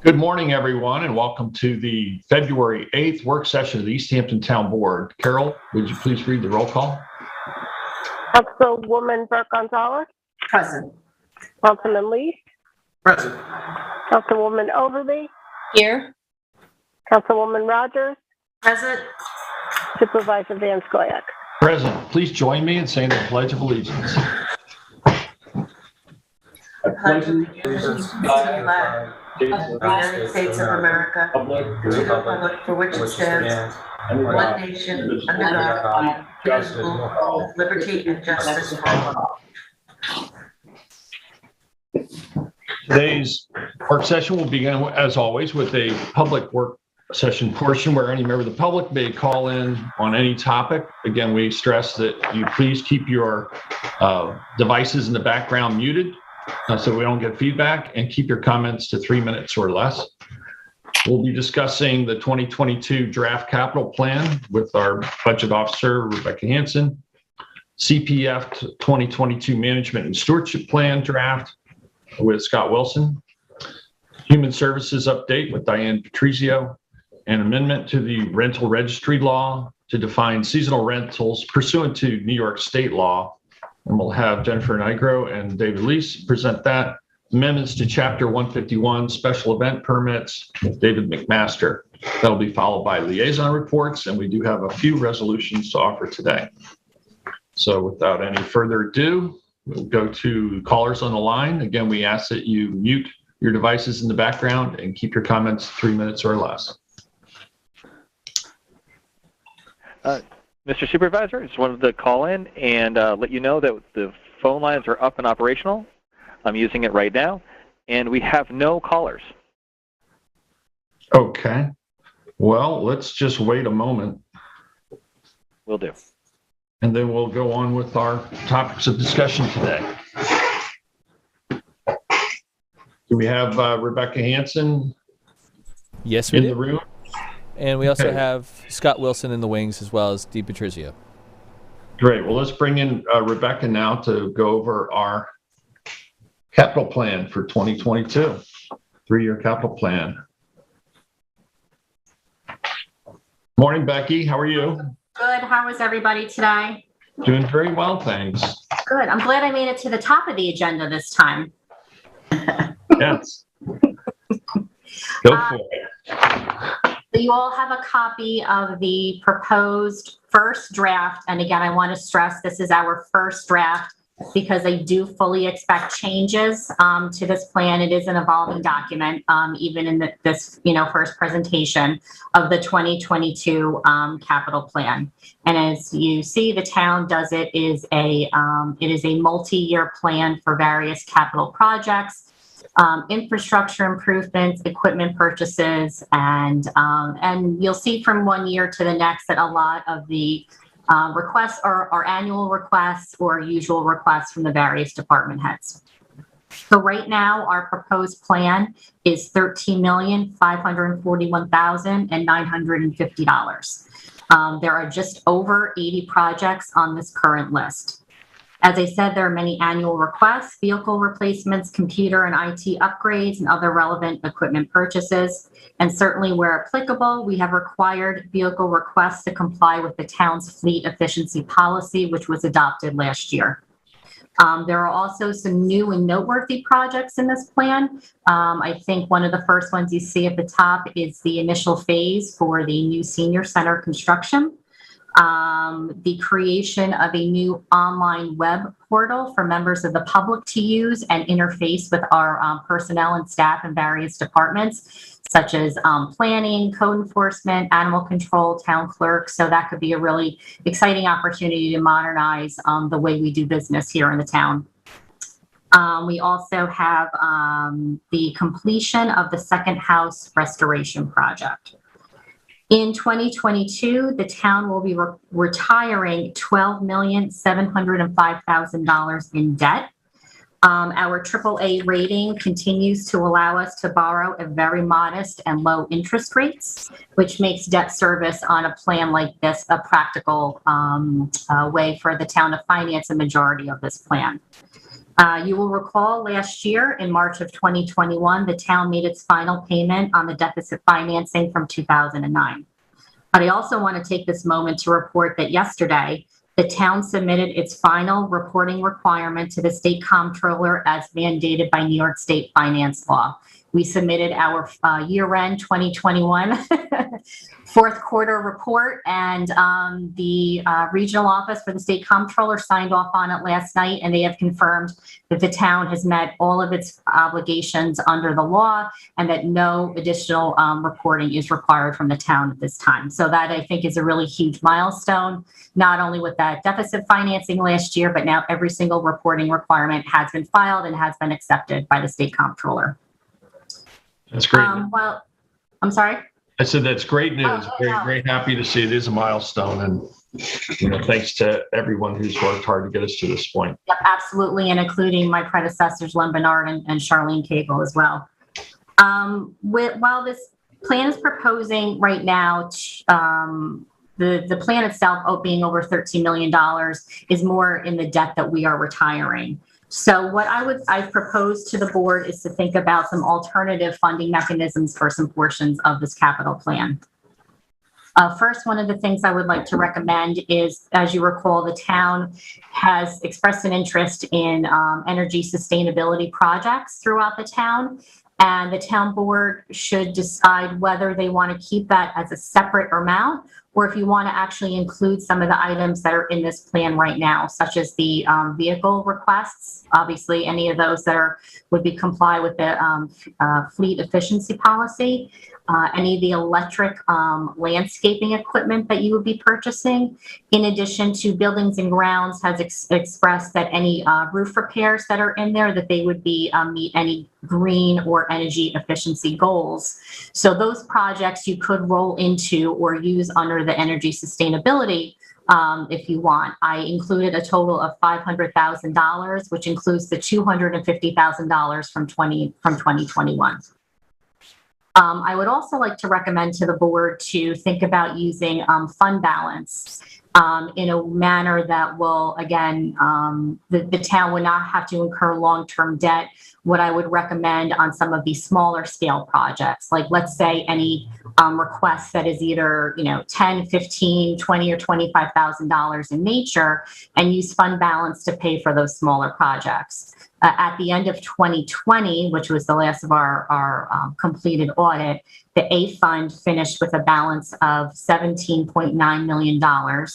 Good morning, everyone, and welcome to the February 8th work session of the East Hampton Town Board. Carol, would you please read the roll call? Councilwoman Burke Gonzalez. Present. Councilman Lee. Present. Councilwoman Overby. Here. Councilwoman Rogers. Present. Supervisor Van Scoyac. Present. Please join me in saying the Pledge of Allegiance. I pledge allegiance to the flag of the United States of America, to the republic for which it stands, one nation, under God, indivisible, with liberty and justice for all. Today's work session will begin, as always, with a public work session portion where any member of the public may call in on any topic. Again, we stress that you please keep your devices in the background muted so we don't get feedback, and keep your comments to 3 minutes or less. We'll be discussing the 2022 draft capital plan with our budget officer, Rebecca Hanson, CPF 2022 management and stewardship plan draft with Scott Wilson, human services update with Diane Patrizio, an amendment to the rental registry law to define seasonal rentals pursuant to New York state law. And we'll have Jennifer Nigro and David Lease present that. Amendments to Chapter 151, special event permits with David McMaster. That'll be followed by liaison reports, and we do have a few resolutions to offer today. So without any further ado, we'll go to callers on the line. Again, we ask that you mute your devices in the background and keep your comments 3 minutes or less. Mr. Supervisor, I just wanted to call in and let you know that the phone lines are up and operational. I'm using it right now, and we have no callers. Okay. Well, let's just wait a moment. Will do. And then we'll go on with our topics of discussion today. Do we have Rebecca Hanson? Yes, we in do. The room? And we also Okay. have Scott Wilson in the wings, as well as Dee Patrizio. Great. Well, let's bring in Rebecca now to go over our capital plan for 2022, three-year capital plan. Morning, Becky. How are you? Good. How was everybody today? Doing very well, thanks. Good. I'm glad I made it to the top of the agenda this time. Yes. Go for it. You all have a copy of the proposed first draft. And again, I want to stress this is our first draft because I do fully expect changes to this plan. It is an evolving document, even in this first presentation of the 2022 capital plan. And as you see, the town does it is a multi-year plan for various capital projects. Infrastructure improvements, equipment purchases, and you'll see from one year to the next that a lot of the requests are annual requests or usual requests from the various department heads. So right now, our proposed plan is $13,541,950. There are just over 80 projects on this current list. As I said, there are many annual requests, vehicle replacements, computer and IT upgrades, and other relevant equipment purchases. And certainly where applicable, we have required vehicle requests to comply with the town's fleet efficiency policy, which was adopted last year. There are also some new and noteworthy projects in this plan. I think one of the first ones you see at the top is the initial phase for the new senior center construction. The creation of a new online web portal for members of the public to use and interface with our personnel and staff in various departments, such as planning, code enforcement, animal control, town clerk. So that could be a really exciting opportunity to modernize the way we do business here in the town. We also have the completion of the second house restoration project. In 2022, the town will be retiring $12,705,000 in debt. Our AAA rating continues to allow us to borrow at very modest and low interest rates, which makes debt service on a plan like this a practical way for the town to finance a majority of this plan. You will recall last year in March of 2021, the town made its final payment on the deficit financing from 2009. But I also want to take this moment to report that yesterday, the town submitted its final reporting requirement to the state comptroller as mandated by New York State finance law. We submitted our year-end 2021 fourth quarter report, and the regional office for the state comptroller signed off on it last night, and they have confirmed that the town has met all of its obligations under the law and that no additional reporting is required from the town at this time. So that, I think, is a really huge milestone, not only with that deficit financing last year, but now every single reporting requirement has been filed and has been accepted by the state comptroller. That's great. Well, I'm sorry? I said that's great news. Oh, Very, yeah. very happy to see it is a milestone, and thanks to everyone who's worked hard to get us to this point. Yep, absolutely, and including my predecessors, Len Bernard and Charlene Cagle as well. While this plan is proposing right now, the plan itself being over $13 million is more in the debt that we are retiring. So what I've proposed to the board is to think about some alternative funding mechanisms for some portions of this capital plan. First, one of the things I would like to recommend is, as you recall, the town has expressed an interest in energy sustainability projects throughout the town. And the town board should decide whether they want to keep that as a separate amount, or if you want to actually include some of the items that are in this plan right now, such as the vehicle requests. Obviously, any of those that would be comply with the fleet efficiency policy, any of the electric landscaping equipment that you would be purchasing. In addition to Buildings and Grounds has expressed that any roof repairs that are in there, that they would be meet any green or energy efficiency goals. So those projects you could roll into or use under the energy sustainability if you want. I included a total of $500,000, which includes the $250,000 from 2021. I would also like to recommend to the board to think about using fund balance in a manner that will, again, the town would not have to incur long-term debt. What I would recommend on some of these smaller scale projects, like let's say any request that is either, $10, $15, $20, or $25,000 in nature, and use fund balance to pay for those smaller projects. At the end of 2020, which was the last of our completed audit, the A fund finished with a balance of $17.9 million.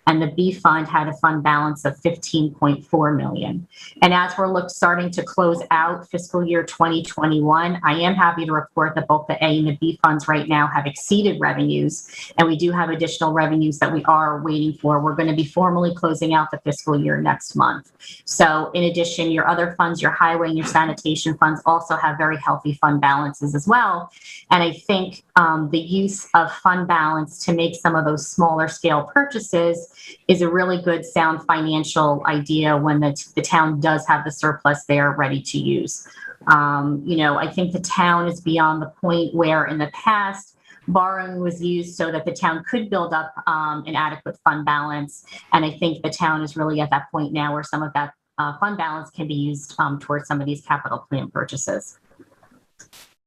And the B fund had a fund balance of $15.4 million. And as we're starting to close out fiscal year 2021, I am happy to report that both the A and the B funds right now have exceeded revenues, and we do have additional revenues that we are waiting for. We're going to be formally closing out the fiscal year next month. So in addition, your other funds, your highway and your sanitation funds also have very healthy fund balances as well. And I think the use of fund balance to make some of those smaller scale purchases is a really good, sound financial idea when the town does have the surplus there ready to use. I think the town is beyond the point where in the past, borrowing was used so that the town could build up an adequate fund balance. And I think the town is really at that point now where some of that fund balance can be used towards some of these capital plan purchases.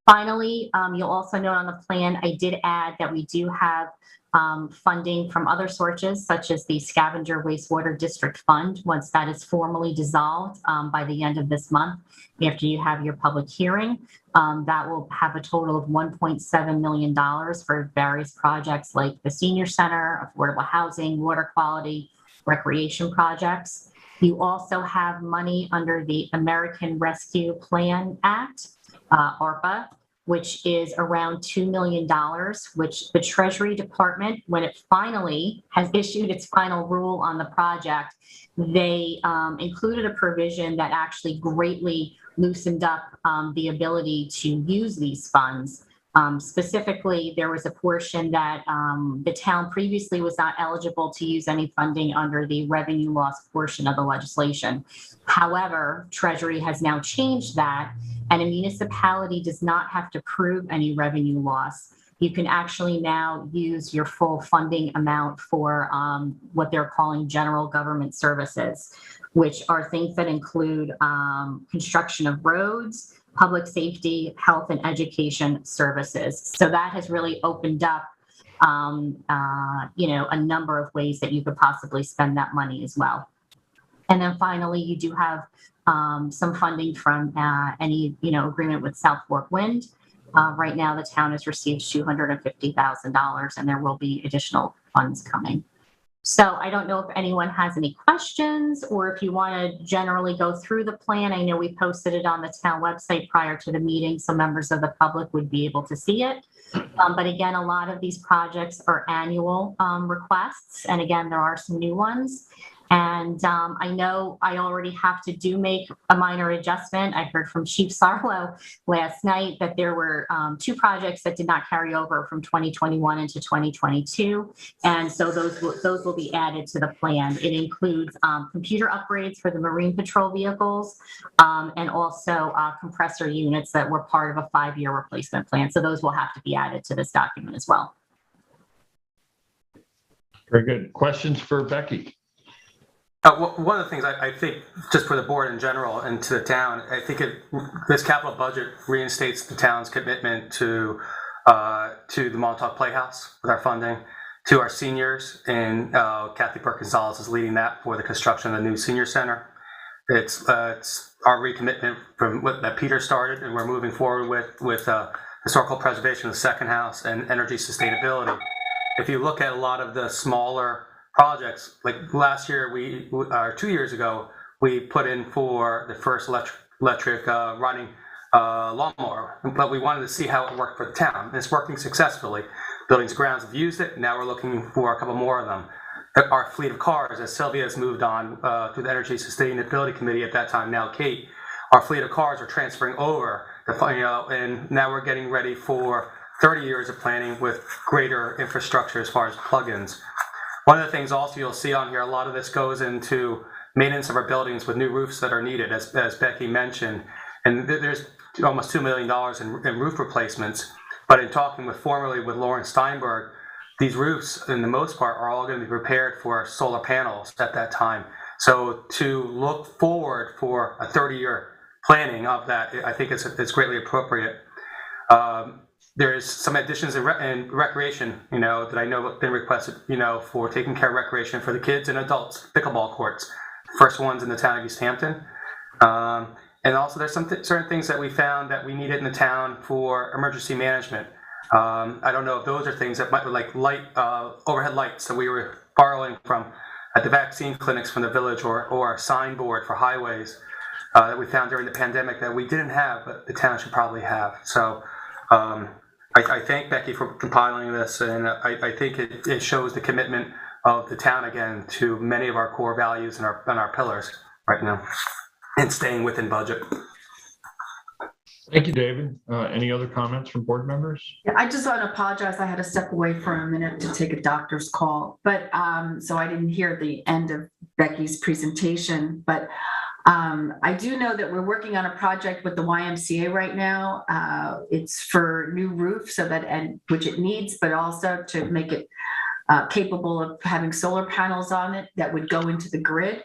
Finally, you'll also note on the plan, I did add that we do have funding from other sources, such as the Scavenger Wastewater District Fund, once that is formally dissolved by the end of this month, after you have your public hearing. That will have a total of $1.7 million for various projects like the senior center, affordable housing, water quality, recreation projects. You also have money under the American Rescue Plan Act, ARPA, which is around $2 million, which the Treasury Department, when it finally has issued its final rule on the project, they included a provision that actually greatly loosened up the ability to use these funds. Specifically, there was a portion that the town previously was not eligible to use any funding under the revenue loss portion of the legislation. However, Treasury has now changed that, and a municipality does not have to prove any revenue loss. you can actually now use your full funding amount for what they're calling general government services, which are things that include construction of roads, public safety, health, and education services. So that has really opened up, a number of ways that you could possibly spend that money as well. And then finally, you do have some funding from any, agreement with South Fork Wind. Right now, the town has received $250,000, and there will be additional funds coming. So I don't know if anyone has any questions, or if you want to generally go through the plan. I know we posted it on the town website prior to the meeting, so members of the public would be able to see it. But again, a lot of these projects are annual requests. And again, there are some new ones. And I know I already have to make a minor adjustment. I heard from Chief Sarlo last night that there were 2 projects that did not carry over from 2021 into 2022. And so those will be added to the plan. It includes computer upgrades for the Marine Patrol vehicles and also compressor units that were part of a 5-year replacement plan. So those will have to be added to this document as well. Very good. Questions for Becky? One of the things I think, just for the board in general and to the town, I think this capital budget reinstates the town's commitment to the Montauk Playhouse with our funding, to our seniors, and Kathy Burke-Gonzalez is leading that for the construction of the new senior center. It's our recommitment from that Peter started, and we're moving forward with historical preservation of the second house and energy sustainability. If you look at a lot of the smaller projects, like last year, 2 years ago, we put in for the first electric running lawnmower, but we wanted to see how it worked for the town. And it's working successfully. Buildings and Grounds have used it. Now we're looking for a couple more of them. Our fleet of cars, as Sylvia has moved on through the Energy Sustainability Committee at that time, now Kate, our fleet of cars are transferring over, and now we're getting ready for 30 years of planning with greater infrastructure as far as plugins. One of the things also you'll see on here, a lot of this goes into maintenance of our buildings with new roofs that are needed, as Becky mentioned. And there's almost $2 million in roof replacements. But in talking formerly with Lauren Steinberg, these roofs, in the most part, are all going to be repaired for solar panels at that time. So to look forward for a 30-year planning of that, I think it's greatly appropriate. There's some additions in recreation, that I know have been requested, for taking care of recreation for the kids and adults, pickleball courts, first ones in the town of East Hampton. And also there's some certain things that we found that we needed in the town for emergency management. I don't know if those are things that might be like overhead lights that we were borrowing from at the vaccine clinics from the village, or a signboard for highways that we found during the pandemic that we didn't have, but the town should probably have. So I thank Becky for compiling this, and I think it shows the commitment of the town again to many of our core values and our pillars right now, and staying within budget. Thank you, David. Any other comments from board members? Yeah, I just want to apologize. I had to step away for a minute to take a doctor's call, but so I didn't hear the end of Becky's presentation, but I do know that we're working on a project with the YMCA right now. It's for new roof, which it needs, but also to make it capable of having solar panels on it that would go into the grid.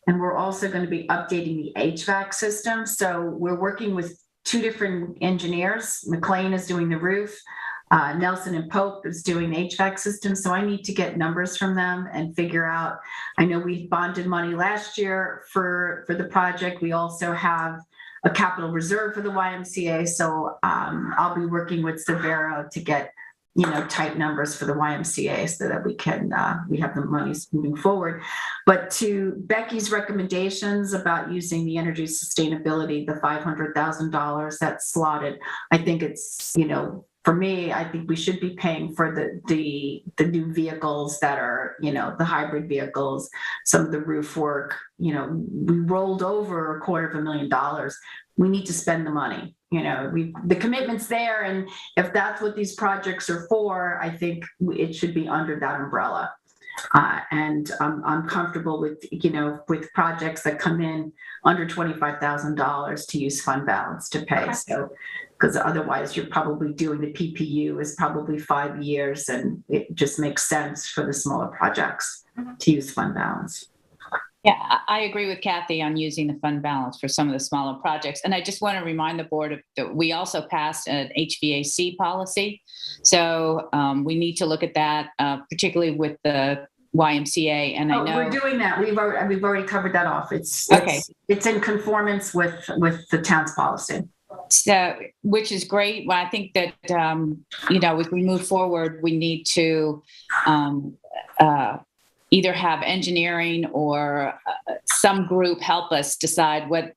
And we're also going to be updating the HVAC system. So we're working with 2 different engineers. McLean is doing the roof. Nelson and Pope is doing the HVAC system. So I need to get numbers from them and figure out, I know we bonded money last year for the project. We also have a capital reserve for the YMCA. So I'll be working with Severo to get, tight numbers for the YMCA so that we can, we have the monies moving forward. But to Becky's recommendations about using the energy sustainability, the $500,000 that's slotted, I think it's, for me, I think we should be paying for the new vehicles that are, the hybrid vehicles, some of the roof work. We rolled over $250,000. We need to spend the money. The commitment's there, and if that's what these projects are for, I think it should be under that umbrella. And I'm comfortable with, with projects that come in under $25,000 to use fund balance to pay. So, because otherwise you're probably doing the PPU is probably 5 years, and it just makes sense for the smaller projects to use fund balance. Yeah, I agree with Kathy on using the fund balance for some of the smaller projects. And I just want to remind the board that we also passed an HVAC policy. So we need to look at that, particularly with the YMCA. And I know we're doing that. We've already covered that off. It's in conformance with the town's policy. So, which is great. Well, I think that, as we move forward, we need to either have engineering or some group help us decide what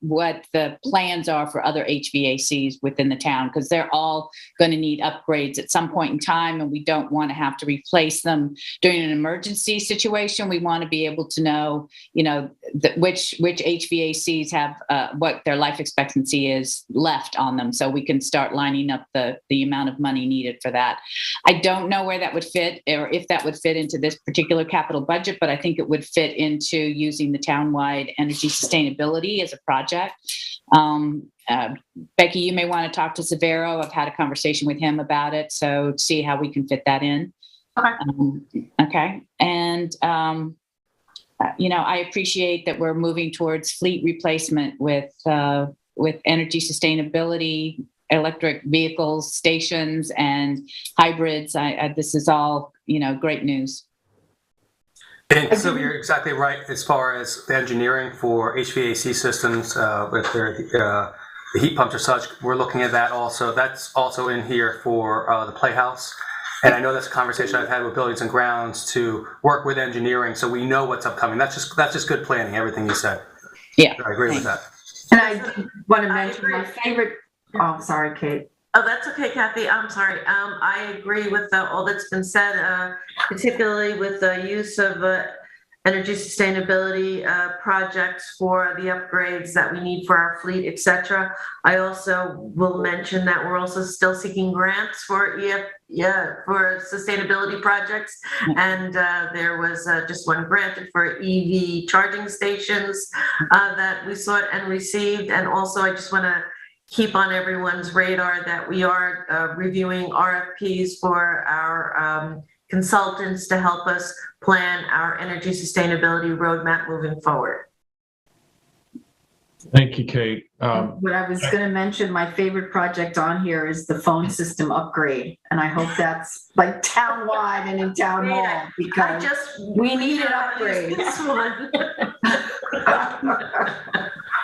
the plans are for other HVACs within the town, because they're all going to need upgrades at some point in time, and we don't want to have to replace them during an emergency situation. We want to be able to know, which HVACs have what their life expectancy is left on them, so we can start lining up the amount of money needed for that. I don't know where that would fit, or if that would fit into this particular capital budget, but I think it would fit into using the townwide energy sustainability as a project. Becky, you may want to talk to Severo. I've had a conversation with him about it, so see how we can fit that in. Okay. And, I appreciate that we're moving towards fleet replacement with energy sustainability, electric vehicles, stations, and hybrids. This is all, great news. And so you're exactly right as far as the engineering for HVAC systems with the heat pumps or such. We're looking at that also. That's also in here for the Playhouse. And I know that's a conversation I've had with Buildings and Grounds to work with engineering so we know what's upcoming. That's just good planning, everything you said. Yeah. I agree with that. And I want to mention my favorite. Oh, sorry, Kate. Oh, that's okay, Kathy. I'm sorry. I agree with all that's been said, particularly with the use of energy sustainability projects for the upgrades that we need for our fleet, et cetera. I also will mention that we're also still seeking grants for for sustainability projects. And there was just one granted for EV charging stations that we sought and received. And also, I just want to keep on everyone's radar that we are reviewing RFPs for our consultants to help us plan our energy sustainability roadmap moving forward. Thank you, Kate. What I was going to mention, my favorite project on here is the phone system upgrade. And I hope that's like town-wide and in town hall, because we need an upgrade. This one.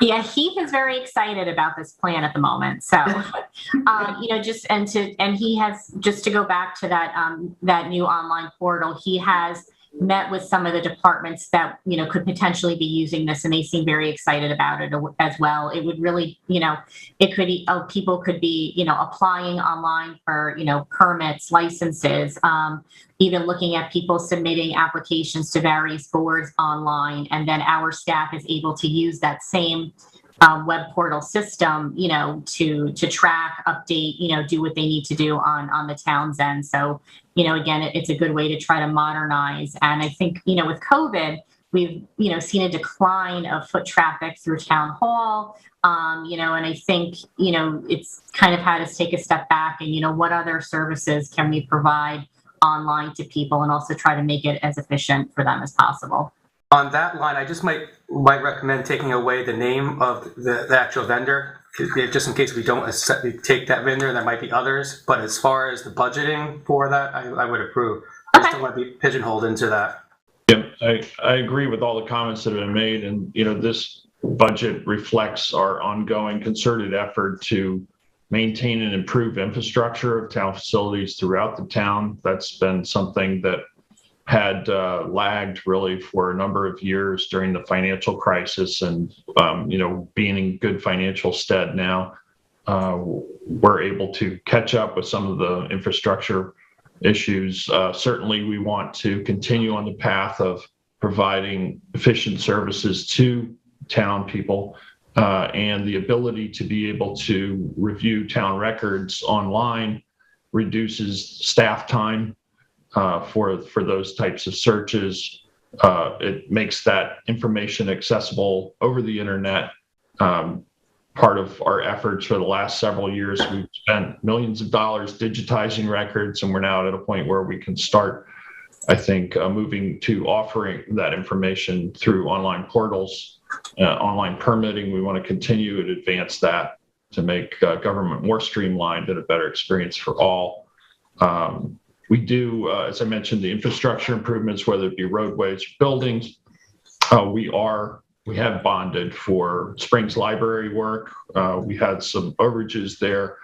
Yeah, he is very excited about this plan at the moment. So, he has, just to go back to that new online portal, he has met with some of the departments that, could potentially be using this, and they seem very excited about it as well. It would really, it could, people could be, applying online for, permits, licenses, even looking at people submitting applications to various boards online. And then our staff is able to use that same web portal system, to track, update, do what they need to do on the town's end. So, again, it's a good way to try to modernize. And I think, with COVID, we've, seen a decline of foot traffic through town hall, and I think, it's kind of had us take a step back and, what other services can we provide online to people, and also try to make it as efficient for them as possible. On that line, I just might recommend taking away the name of the actual vendor, just in case we don't take that vendor. There might be others, but as far as the budgeting for that, I would approve. I just don't want to be pigeonholed into that. Yeah, I agree with all the comments that have been made, and this budget reflects our ongoing concerted effort to maintain and improve infrastructure of town facilities throughout the town. That's been something that had lagged really for a number of years during the financial crisis, and being in good financial stead now, we're able to catch up with some of the infrastructure issues. Certainly, we want to continue on the path of providing efficient services to town people, and the ability to be able to review town records online reduces staff time. for those types of searches. It makes that information accessible over the internet. Part of our efforts for the last several years, we've spent millions of dollars digitizing records, and we're now at a point where we can start, I think, moving to offering that information through online portals, online permitting. We want to continue to advance that to make government more streamlined and a better experience for all. We do, as I mentioned, the infrastructure improvements, whether it be roadways, buildings. We have bonded for Springs Library work. We had some overages there.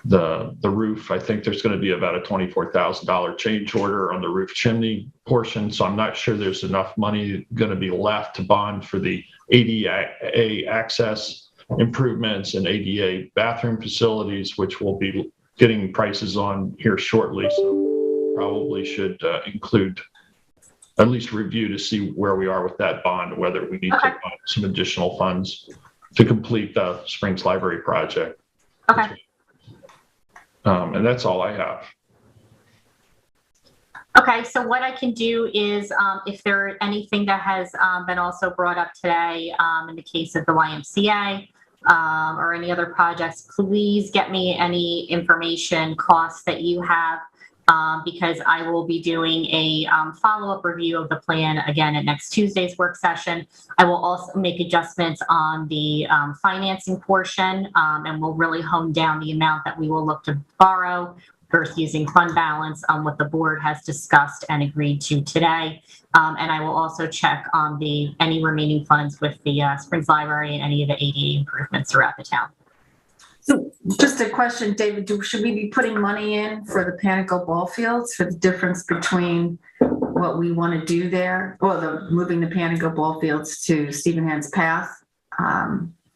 The roof, I think there's going to be about a $24,000 change order on the roof chimney portion. So I'm not sure there's enough money going to be left to bond for the ADA access improvements and ADA bathroom facilities, which we'll be getting prices on here shortly. So probably should include at least review to see where we are with that bond, whether we need to find some additional funds to complete the Springs Library project. Okay. And that's all I have. Okay, so what I can do is, if there anything that has been also brought up today, in the case of the YMCA, or any other projects, please get me any information, costs that you have, because I will be doing a follow-up review of the plan again at next Tuesday's work session. I will also make adjustments on the financing portion, and we'll really hone down the amount that we will look to borrow versus using fund balance on what the board has discussed and agreed to today. And I will also check on any remaining funds with the Springs Library and any of the ADA improvements throughout the town. So just a question, David, should we be putting money in for the Panicle ball fields for the difference between what we want to do there? Well, moving the Panicle ball fields to Stevenhans Path,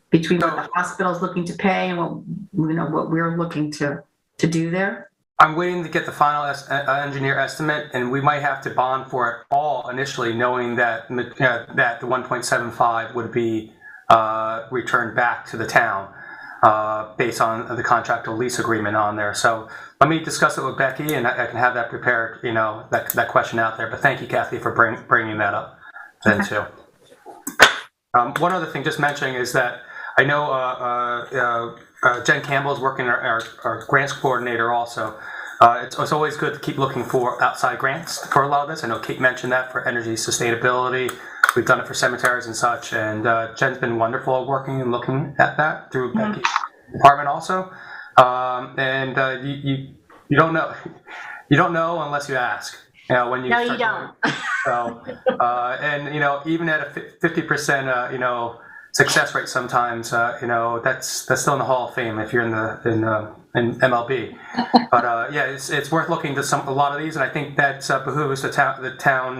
between what the hospital's looking to pay and what we're looking to do there? I'm waiting to get the final engineer estimate, and we might have to bond for it all initially, knowing that that the 1.75 would be returned back to the town. Based on the contractual lease agreement on there. So let me discuss it with Becky, and I can have that prepared, that question out there. But thank you, Kathy, for bringing that up then too. One other thing just mentioning is that I know Jen Campbell is working our grants coordinator also. It's always good to keep looking for outside grants for a lot of this. I know Kate mentioned that for energy sustainability. We've done it for cemeteries and such, and Jen's been wonderful working and looking at that through Becky's department also. You don't know unless you ask. When you no, you don't. So, even at a 50%, success rate, sometimes, that's still in the Hall of Fame if you're in MLB. But it's worth looking to a lot of these, and I think that behooves the town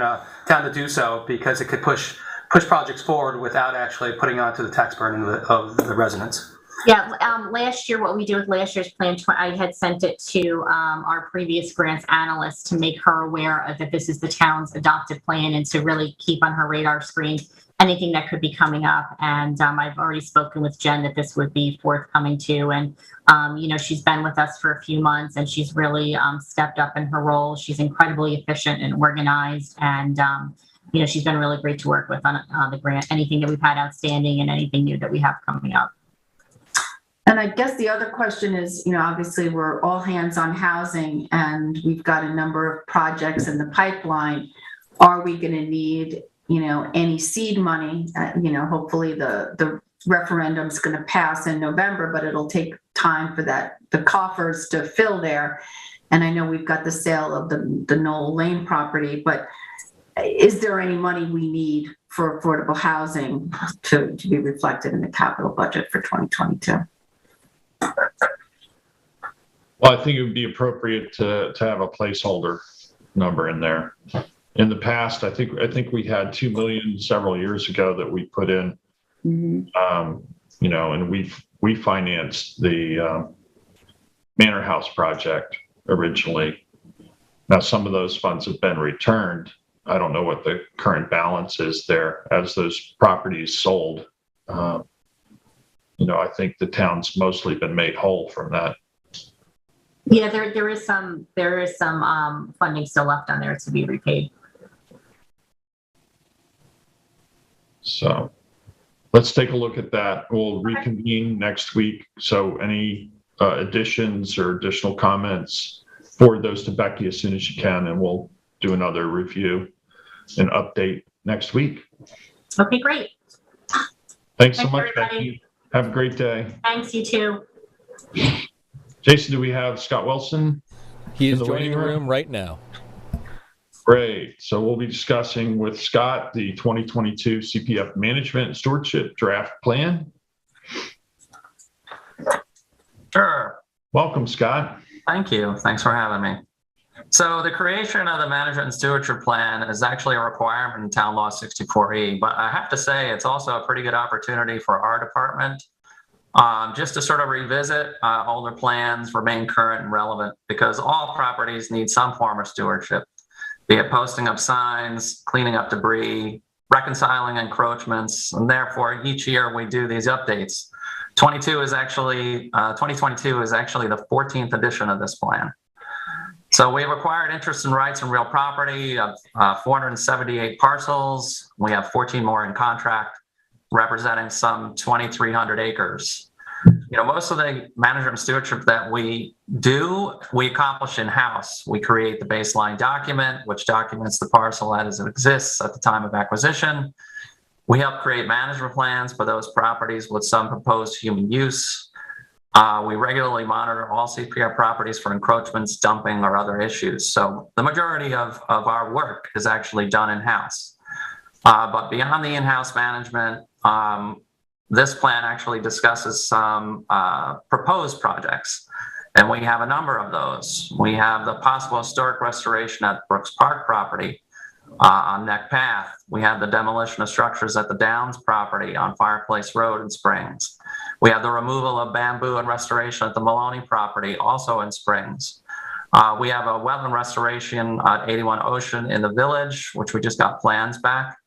to do so, because it could push projects forward without actually putting onto the tax burden of the residents. Yeah, last year, what we did with last year's plan, I had sent it to our previous grants analyst to make her aware that this is the town's adopted plan, and to really keep on her radar screen anything that could be coming up. And I've already spoken with Jen that this would be forthcoming too. And, she's been with us for a few months, and she's really stepped up in her role. She's incredibly efficient and organized. And, she's been really great to work with on the grant, anything that we've had outstanding and anything new that we have coming up. And I guess the other question is, obviously we're all hands on housing, and we've got a number of projects in the pipeline. Are we going to need, any seed money? Hopefully the referendum's going to pass in November, but it'll take time for the coffers to fill there. And I know we've got the sale of the Knoll Lane property, but is there any money we need for affordable housing to be reflected in the capital budget for 2022? Well, I think it would be appropriate to have a placeholder number in there. In the past, I think we had $2 million several years ago that we put in, and we financed the Manor House project originally. Now, some of those funds have been returned. I don't know what the current balance is there as those properties sold. I think the town's mostly been made whole from that. Yeah, there is some funding still left on there to be repaid. So let's take a look at that. We'll reconvene next week. So any additions or additional comments, forward those to Becky as soon as you can, and we'll do another review and update next week. Okay, great. Thanks so Thanks, much, everybody. Becky. Have a great day. Thanks, you too. Jason, do we have Scott Wilson? He is In the joining waiting the room? room right now. Great. So we'll be discussing with Scott the 2022 CPF Management and Stewardship Draft Plan. Sure. Welcome, Scott. Thank you. Thanks for having me. So the creation of the Management and Stewardship Plan is actually a requirement in Town Law 64E, but I have to say it's also a pretty good opportunity for our department just to sort of revisit older plans, remain current and relevant, because all properties need some form of stewardship, be it posting up signs, cleaning up debris, reconciling encroachments, and therefore each year we do these updates. 2022 is actually the 14th edition of this plan. So we've acquired interest and rights in real property of 478 parcels. We have 14 more in contract, representing some 2,300 acres. You know, most of the management and stewardship that we do, we accomplish in-house. We create the baseline document, which documents the parcel as it exists at the time of acquisition. We help create management plans for those properties with some proposed human use. We regularly monitor all CPF properties for encroachments, dumping, or other issues. So the majority of our work is actually done in-house. But beyond the in-house management, this plan actually discusses some proposed projects, and we have a number of those. We have the possible historic restoration at Brooks Park property on Neck Path. We have the demolition of structures at the Downs property on Fireplace Road in Springs. We have the removal of bamboo and restoration at the Maloney property, also in Springs. We have a wetland restoration at 81 Ocean in the Village, which we just got plans back.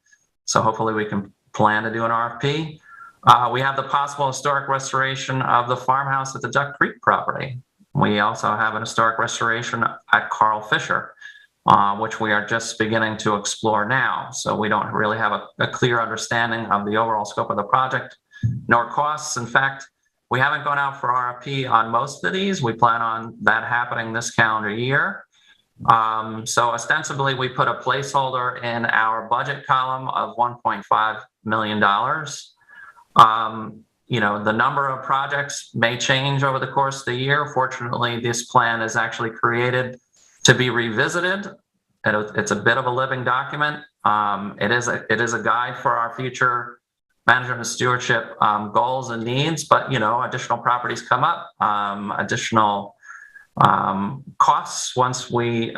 So hopefully we can plan to do an RFP. We have the possible historic restoration of the farmhouse at the Duck Creek property. We also have an historic restoration at Carl Fisher, which we are just beginning to explore now. So we don't really have a clear understanding of the overall scope of the project, nor costs. In fact, we haven't gone out for RFP on most of these. We plan on that happening this calendar year. So ostensibly, we put a placeholder in our budget column of $1.5 million. You know, the number of projects may change over the course of the year. Fortunately, this plan is actually created to be revisited. It's a bit of a living document. It is a guide for our future management and stewardship goals and needs, but you know, additional properties come up, additional costs once we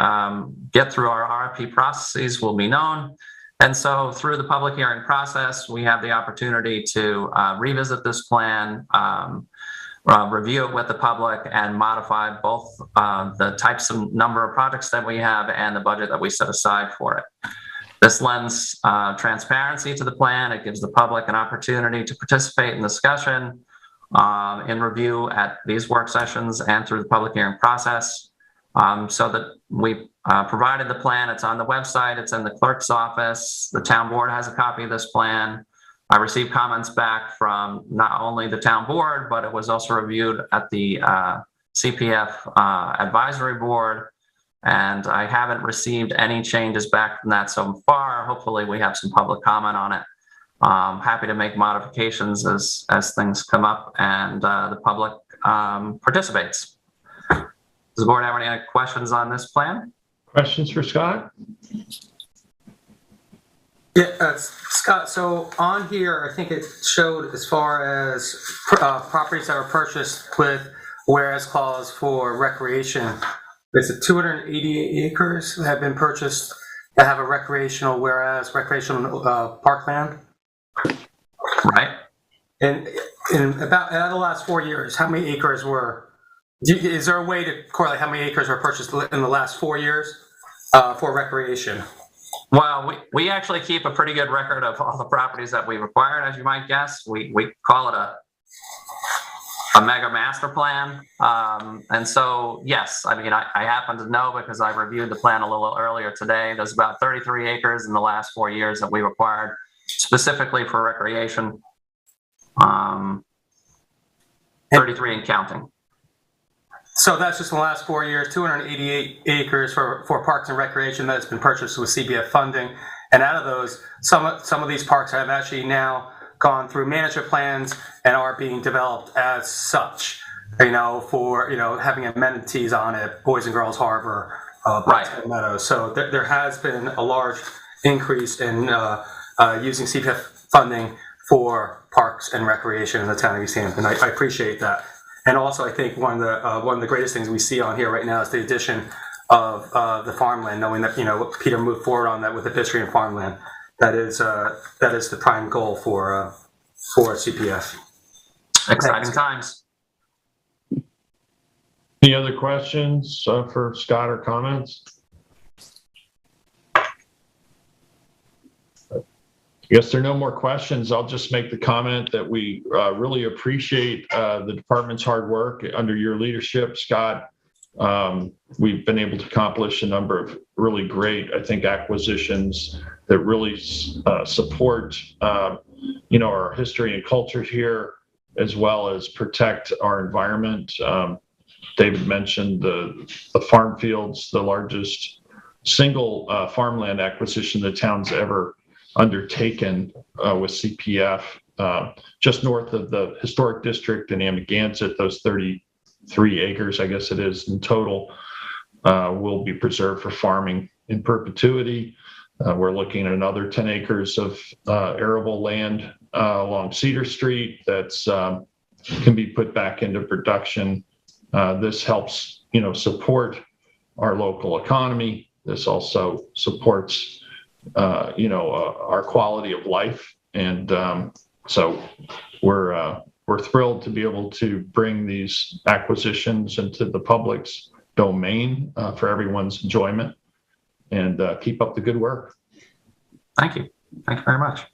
get through our RFP processes will be known. And so through the public hearing process, we have the opportunity to revisit this plan, review it with the public, and modify both the types and number of projects that we have and the budget that we set aside for it. This lends transparency to the plan. It gives the public an opportunity to participate in discussion, in review at these work sessions and through the public hearing process. So that we provided the plan. It's on the website. It's in the clerk's office. The town board has a copy of this plan. I received comments back from not only the town board, but it was also reviewed at the CPF advisory board. And I haven't received any changes back from that so far. Hopefully we have some public comment on it. Happy to make modifications as things come up and the public participates. Does the board have any questions on this plan? Questions for Scott? Yeah, Scott, so on here, I think it showed as far as properties that were purchased with whereas clause for recreation. It's 288 acres that have been purchased that have a recreational parkland. Right. And in about the last 4 years, how many acres were, is there a way to correlate how many acres were purchased in the last 4 years for recreation? Well, we actually keep a pretty good record of all the properties that we've acquired, as you might guess. We call it a mega master plan. And so, yes, I mean, I happen to know because I reviewed the plan a little earlier today. There's about 33 acres in the last 4 years that we acquired specifically for recreation. 33 and counting. So that's just in the last 4 years, 288 acres for parks and recreation that's been purchased with CBF funding. And out of those, some of these parks have actually now gone through management plans and are being developed as such, for, having amenities on it, Boys and Girls Harbor, Right. Meadows. So there has been a large increase in using CPF funding for parks and recreation in the town of East Hampton. I appreciate that. And also, I think one of the greatest things we see on here right now is the addition of the farmland, knowing that, Peter moved forward on that with the pedestrian farmland. That is the prime goal for CPF. Exciting times. Any other questions for Scott or comments? I guess there are no more questions. I'll just make the comment that we really appreciate the department's hard work under your leadership, Scott. We've been able to accomplish a number of really great, I think, acquisitions that really support, our history and culture here, as well as protect our environment. David mentioned the farm fields, the largest single farmland acquisition the town's ever undertaken with CPF, just north of the historic district in Amagansett. Those 33 acres, I guess it is in total, will be preserved for farming in perpetuity. We're looking at another 10 acres of arable land along Cedar Street that's can be put back into production. This helps, support our local economy. This also supports our quality of life. And so we're thrilled to be able to bring these acquisitions into the public's domain for everyone's enjoyment, and keep up the good work. Thank you. Thank you very much.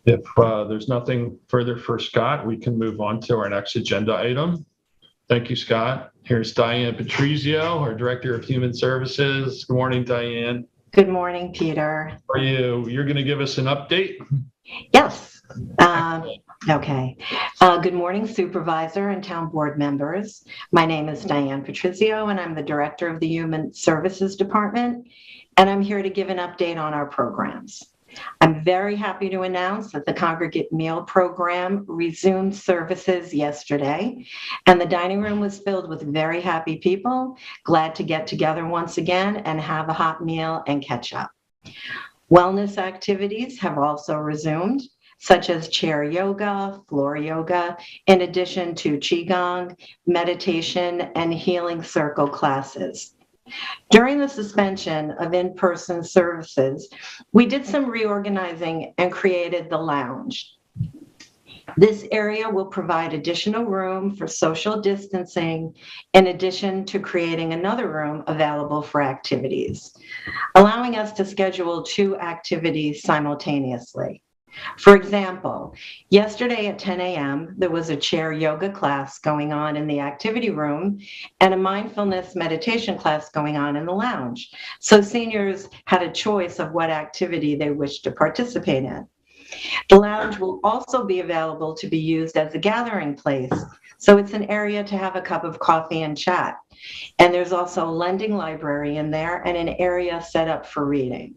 If there's nothing further for Scott, we can move on to our next agenda item. Thank you, Scott. Here's Diane Patrizio, our Director of Human Services. Good morning, Diane. Good morning, Peter. How are you? You're going to give us an update? Yes. Okay. Good morning, Supervisor and Town Board members. My name is Diane Patrizio, and I'm the Director of the Human Services Department, and I'm here to give an update on our programs. I'm very happy to announce that the Congregate Meal Program resumed services yesterday, and the dining room was filled with very happy people, glad to get together once again and have a hot meal and catch up. Wellness activities have also resumed, such as chair yoga, floor yoga, in addition to qigong, meditation, and healing circle classes. During the suspension of in-person services, we did some reorganizing and created the lounge. This area will provide additional room for social distancing, in addition to creating another room available for activities, allowing us to schedule 2 activities simultaneously. For example, yesterday at 10 a.m., there was a chair yoga class going on in the activity room and a mindfulness meditation class going on in the lounge. So seniors had a choice of what activity they wished to participate in. The lounge will also be available to be used as a gathering place. So it's an area to have a cup of coffee and chat. And there's also a lending library in there and an area set up for reading.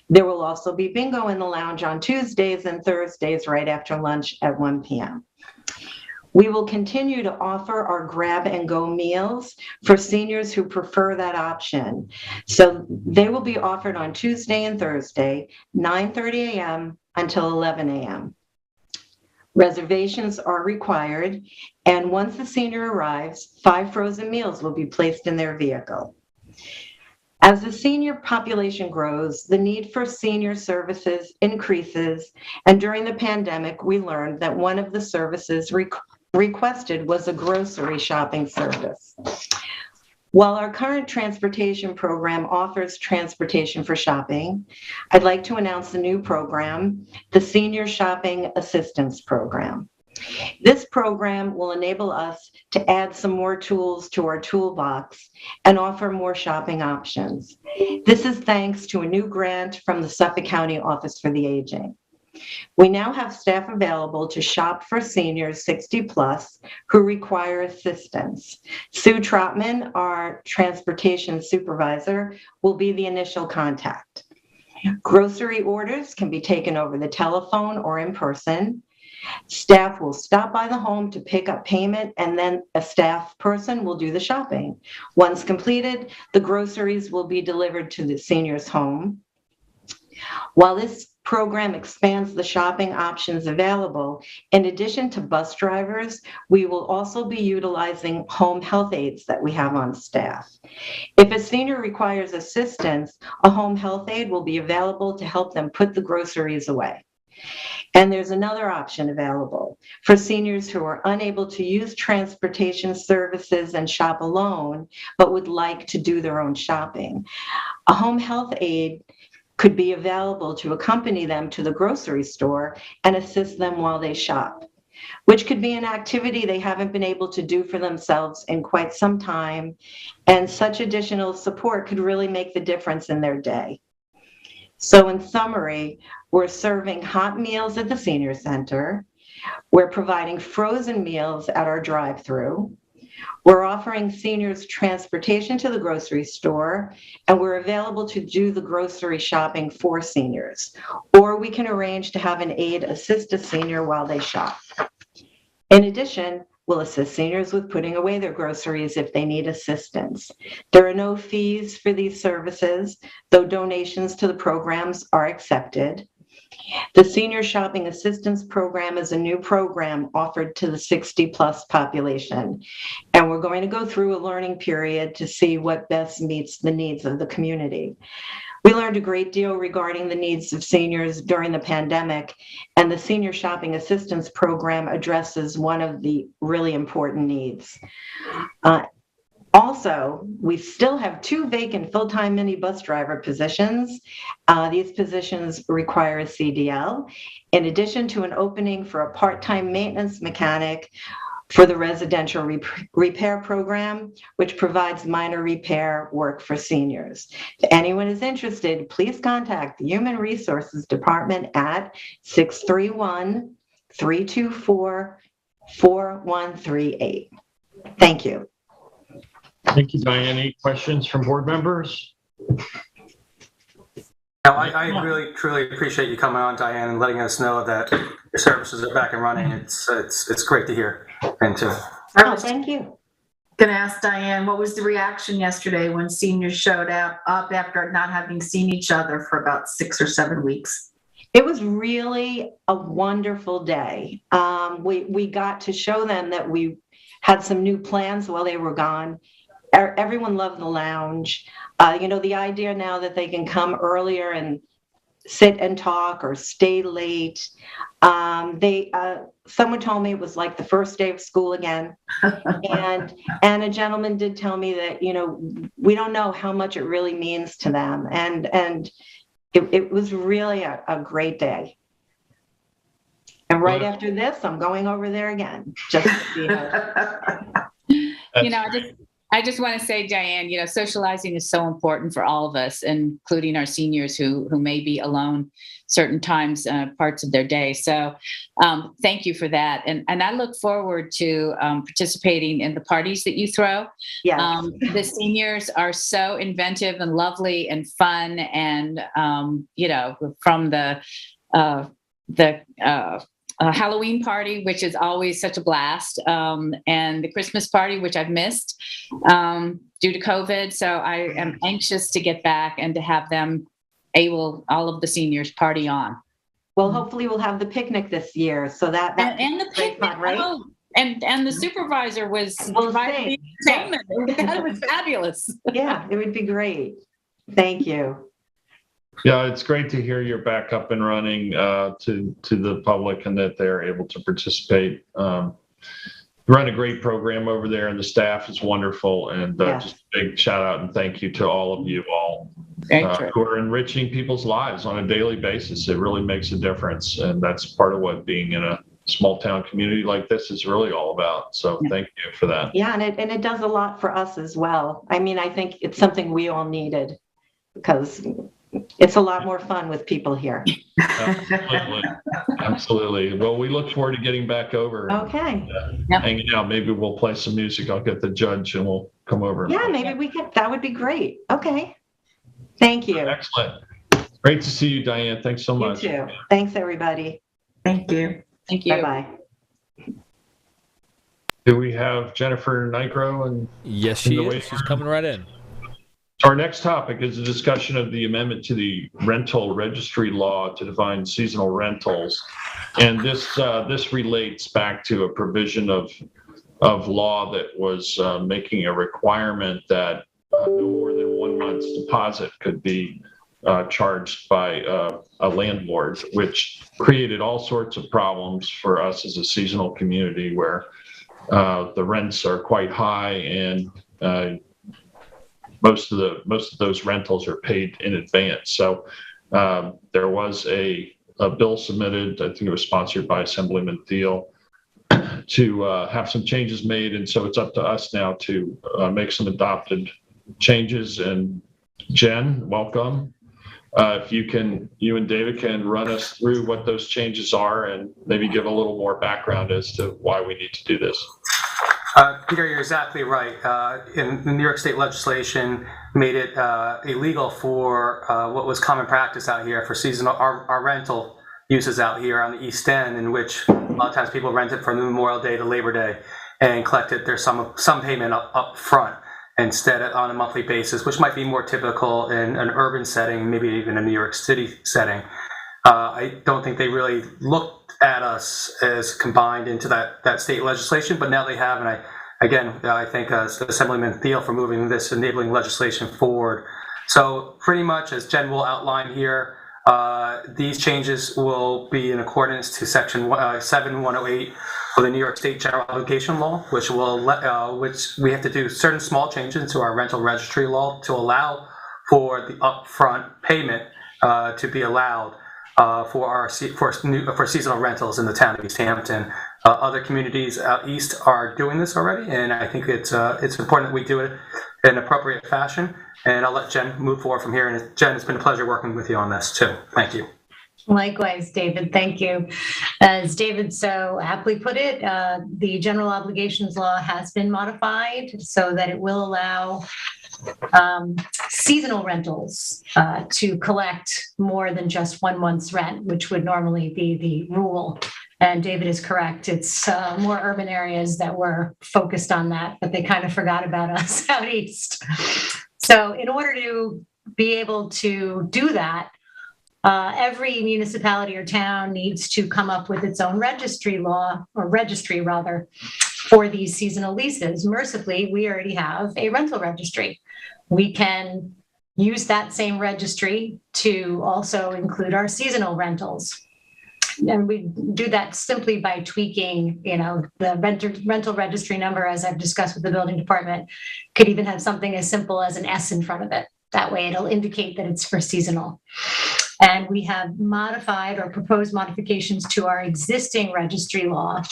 There will also be bingo in the lounge on Tuesdays and Thursdays right after lunch at 1 p.m. We will continue to offer our grab and go meals for seniors who prefer that option. So they will be offered on Tuesday and Thursday, 9:30 a.m. until 11 a.m. Reservations are required, and once the senior arrives, 5 frozen meals will be placed in their vehicle. As the senior population grows, the need for senior services increases, and during the pandemic, we learned that one of the services requested was a grocery shopping service. While our current transportation program offers transportation for shopping, I'd like to announce the new program, the Senior Shopping Assistance Program. This program will enable us to add some more tools to our toolbox and offer more shopping options. This is thanks to a new grant from the Suffolk County Office for the Aging. We now have staff available to shop for seniors 60 plus who require assistance. Sue Trotman, our transportation supervisor, will be the initial contact. Grocery orders can be taken over the telephone or in person. Staff will stop by the home to pick up payment, and then a staff person will do the shopping. Once completed, the groceries will be delivered to the senior's home. While this program expands the shopping options available, in addition to bus drivers, we will also be utilizing home health aides that we have on staff. If a senior requires assistance, a home health aide will be available to help them put the groceries away. And there's another option available for seniors who are unable to use transportation services and shop alone, but would like to do their own shopping. A home health aide could be available to accompany them to the grocery store and assist them while they shop, which could be an activity they haven't been able to do for themselves in quite some time. And such additional support could really make the difference in their day. So in summary, we're serving hot meals at the senior center. We're providing frozen meals at our drive-through. We're offering seniors transportation to the grocery store, and we're available to do the grocery shopping for seniors. Or we can arrange to have an aide assist a senior while they shop. In addition, we'll assist seniors with putting away their groceries if they need assistance. There are no fees for these services, though donations to the programs are accepted. The Senior Shopping Assistance Program is a new program offered to the 60 plus population, and we're going to go through a learning period to see what best meets the needs of the community. We learned a great deal regarding the needs of seniors during the pandemic, and the Senior Shopping Assistance Program addresses one of the really important needs. Also, we still have 2 vacant full-time minibus driver positions. These positions require a CDL, in addition to an opening for a part-time maintenance mechanic for the residential repair program, which provides minor repair work for seniors. If anyone is interested, please contact the Human Resources Department at 631-324-4138. Thank you. Thank you, Diane. Any questions from board members? Now, I really, truly appreciate you coming on, Diane, and letting us know that your services are back and running. It's great to hear. And Thank you. Going to ask Diane, what was the reaction yesterday when seniors showed up after not having seen each other for about 6 or 7 weeks? It was really a wonderful day. We got to show them that we had some new plans while they were gone. Everyone loved the lounge. The idea now that they can come earlier and sit and talk or stay late. Someone told me it was like the first day of school again. and a gentleman did tell me that, we don't know how much it really means to them. And it was really a great day. And right after this, I'm going over there again, just to see how. I just want to say, Diane, socializing is so important for all of us, including our seniors who may be alone certain times, parts of their day. So thank you for that. And I look forward to participating in the parties that you throw. Yes. The seniors are so inventive and lovely and fun. And, from the Halloween party, which is always such a blast, and the Christmas party, which I've missed due to COVID. So I am anxious to get back and to have them all of the seniors party on. Well, hopefully we'll have the picnic this year. So that and the picnic, fun, right? oh, and the supervisor was providing the entertainment. That was fabulous. Yeah, it would be great. Thank you. Yeah, it's great to hear you're back up and running to the public and that they're able to participate. You run a great program over there, and the staff is wonderful. And just a big shout out and thank you to all of you all who are enriching people's lives on a daily basis. It really makes a difference, and that's part of what being in a small town community like this is really all about. So thank you for that. Yeah, and it does a lot for us as well. I mean, I think it's something we all needed because it's a lot more fun with people here. Absolutely. Absolutely. Well, we look forward to getting back over. Okay. Hanging out. Maybe we'll play some music. I'll get the judge and we'll come over. Yeah, maybe we could. That would be great. Okay. Thank you. Excellent. Great to see you, Diane. Thanks so much. You too. Thanks, everybody. Thank you. Thank you. Bye-bye. Do we have Jennifer Nigro? And Yes, she is. She's coming right in. our next topic is a discussion of the amendment to the rental registry law to define seasonal rentals. And this relates back to a provision of law that was making a requirement that no more than 1 month's deposit could be charged by a landlord, which created all sorts of problems for us as a seasonal community where the rents are quite high and most of those rentals are paid in advance. So there was a bill submitted, I think it was sponsored by Assemblyman Thiel, to have some changes made. And so it's up to us now to make some adopted changes. And Jen, welcome. If you and David can run us through what those changes are and maybe give a little more background as to why we need to do this. Peter, you're exactly right. In the New York State legislation made it illegal for what was common practice out here for seasonal our rental uses out here on the East End, in which a lot of times people rent it from Memorial Day to Labor Day and collected their some payment up front instead on a monthly basis, which might be more typical in an urban setting, maybe even a New York City setting. I don't think they really looked at us as combined into that state legislation, but now they have, and I thank Assemblyman Thiel for moving this enabling legislation forward. So pretty much, as Jen will outline here, these changes will be in accordance to Section 7108 of the New York State General Obligation Law, which we have to do certain small changes to our rental registry law to allow for the upfront payment to be allowed for seasonal rentals in the town of East Hampton. Other communities out east are doing this already, and I think it's important that we do it in an appropriate fashion. And I'll let Jen move forward from here. And Jen, it's been a pleasure working with you on this too. Thank you. Likewise, David. Thank you. As David so aptly put it, the general obligations law has been modified so that it will allow seasonal rentals to collect more than just 1 month's rent, which would normally be the rule. And David is correct. It's more urban areas that were focused on that, but they kind of forgot about us out east. So in order to be able to do that, every municipality or town needs to come up with its own registry rather, for these seasonal leases. Mercifully, we already have a rental registry. We can use that same registry to also include our seasonal rentals. And we do that simply by tweaking, the rental registry number, as I've discussed with the building department, could even have something as simple as an S in front of it. That way it'll indicate that it's for seasonal. And we have modified or proposed modifications to our existing registry law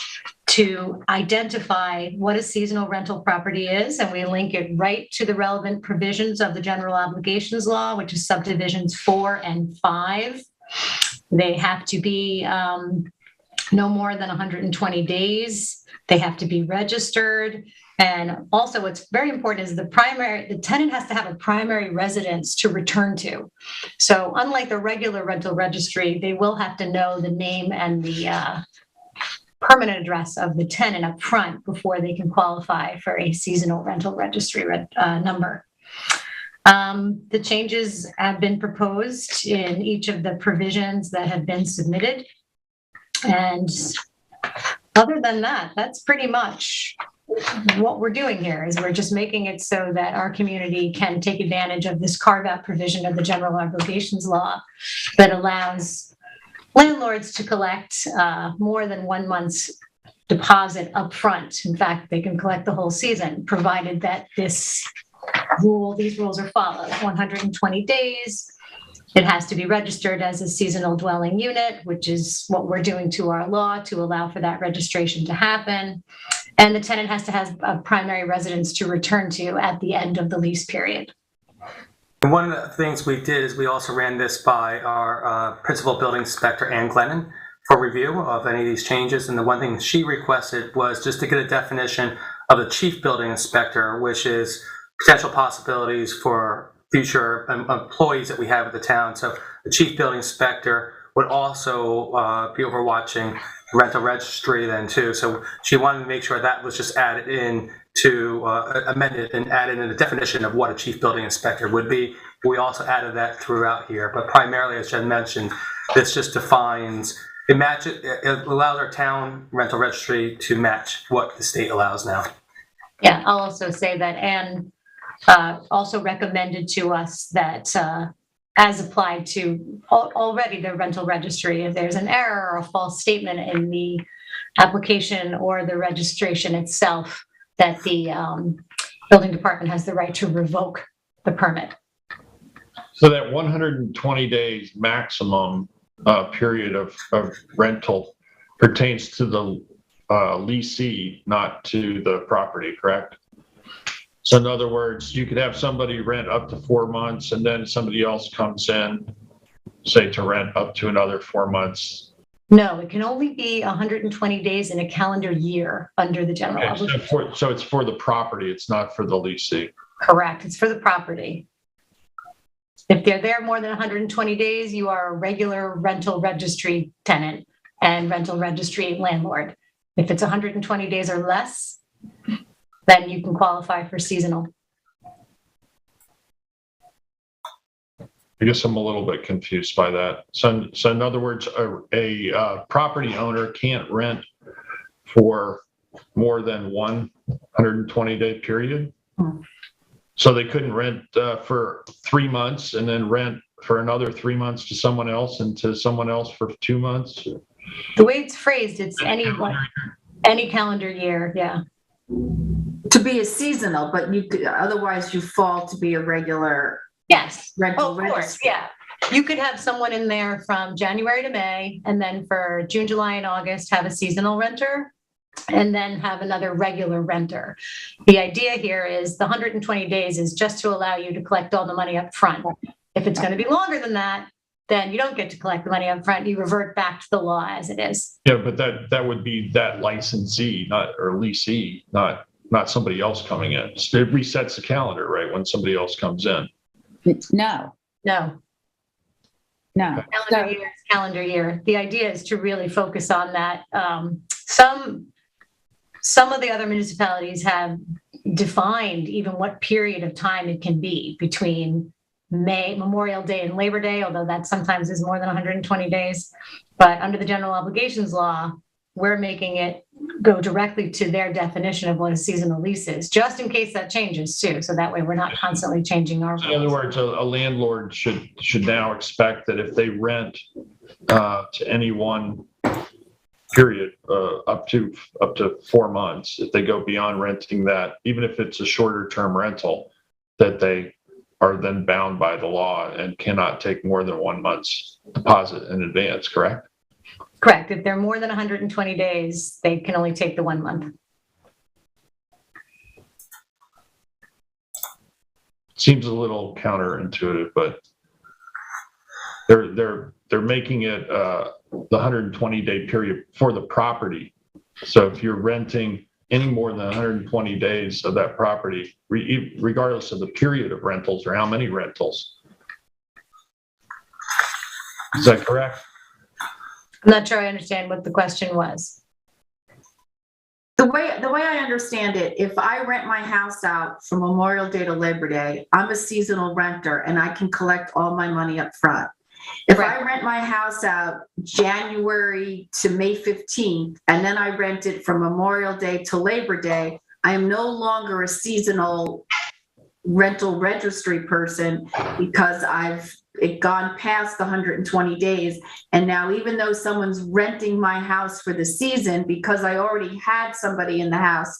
to identify what a seasonal rental property is. And we link it right to the relevant provisions of the general obligations law, which is subdivisions 4 and 5. They have to be no more than 120 days. They have to be registered. And also what's very important is the tenant has to have a primary residence to return to. So unlike the regular rental registry, they will have to know the name and the permanent address of the tenant up front before they can qualify for a seasonal rental registry number. The changes have been proposed in each of the provisions that have been submitted. And other than that, that's pretty much what we're doing here. Is we're just making it so that our community can take advantage of this carve-out provision of the general obligations law that allows landlords to collect more than 1 month's deposit up front. In fact, they can collect the whole season, provided that these rules are followed. 120 days, It has to be registered as a seasonal dwelling unit, which is what we're doing to our law to allow for that registration to happen. And the tenant has to have a primary residence to return to at the end of the lease period. And one of the things we did is we also ran this by our principal building inspector, Ann Glennon, for review of any of these changes. And the one thing she requested was just to get a definition of the chief building inspector, which is potential possibilities for future employees that we have at the town. So the chief building inspector would also be overwatching rental registry then too. So she wanted to make sure that was just added in to amend it and add in a definition of what a chief building inspector would be. We also added that throughout here, but primarily, as Jen mentioned, this just defines, it allows our town rental registry to match what the state allows now. Yeah, I'll also say that Anne also recommended to us that as applied to already the rental registry, if there's an error or a false statement in the application or the registration itself, that the building department has the right to revoke the permit. So that 120 days maximum period of rental pertains to the leasee, not to the property, correct? So in other words, you could have somebody rent up to 4 months and then somebody else comes in, say, to rent up to another 4 months. No, it can only be 120 days in a calendar year under the general obligation. So it's for the property, it's not for the leasee. Correct, it's for the property. If they're there more than 120 days, you are a regular rental registry tenant and rental registry landlord. If it's 120 days or less, then you can qualify for seasonal. I guess I'm a little bit confused by that. So in other words, a property owner can't rent for more than 120-day period? So they couldn't rent for 3 months and then rent for another 3 months to someone else and to someone else for 2 months? The way it's phrased, it's any calendar year, yeah. To be a seasonal, but you could, otherwise you fall to be a regular. Yes, rental of course, yeah. You could have someone in there from January to May, and then for June, July, and August, have a seasonal renter, and then have another regular renter. The idea here is the 120 days is just to allow you to collect all the money up front. If it's going to be longer than that, then you don't get to collect the money up front. You revert back to the law as it is. Yeah, but that would be that licensee, or leasee, not somebody else coming in. It resets the calendar, right, when somebody else comes in. No. Calendar year. The idea is to really focus on that. Some of the other municipalities have defined even what period of time it can be between Memorial Day and Labor Day, although that sometimes is more than 120 days. But under the general obligations law, we're making it go directly to their definition of what a seasonal lease is, just in case that changes too. So that way we're not constantly changing our rules. In other words, a landlord should now expect that if they rent to any one period up to 4 months, if they go beyond renting that, even if it's a shorter term rental, that they are then bound by the law and cannot take more than 1 month's deposit in advance, correct? Correct. If they're more than 120 days, they can only take the 1 month. Seems a little counterintuitive, but they're making it the 120-day period for the property. So if you're renting any more than 120 days of that property, regardless of the period of rentals or how many rentals. Is that correct? I'm not sure I understand what the question was. The way I understand it, if I rent my house out from Memorial Day to Labor Day, I'm a seasonal renter and I can collect all my money up front. If I rent my house out January to May 15th, and then I rent it from Memorial Day to Labor Day, I am no longer a seasonal rental registry person because I've gone past the 120 days. And now, even though someone's renting my house for the season, because I already had somebody in the house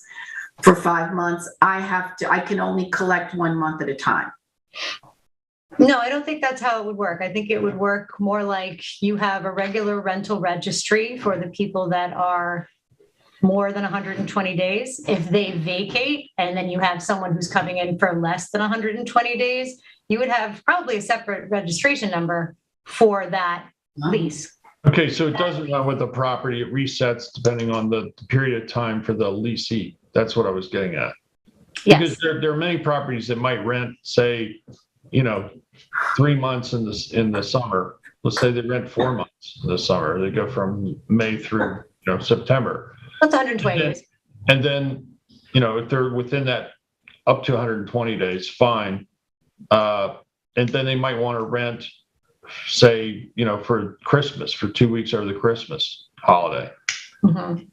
for 5 months, I can only collect 1 month at a time. No, I don't think that's how it would work. I think it would work more like you have a regular rental registry for the people that are more than 120 days. If they vacate and then you have someone who's coming in for less than 120 days, you would have probably a separate registration number for that lease. Okay, so it doesn't matter with the property, it resets depending on the period of time for the leasee. That's what I was getting at. Because Yes. there are many properties that might rent, say, 3 months in the summer. Let's say they rent 4 months in the summer. They go from May through September. That's 120 days. And then, if they're within that up to 120 days, fine. And then they might want to rent, say, for Christmas, for 2 weeks over the Christmas holiday. Mhm.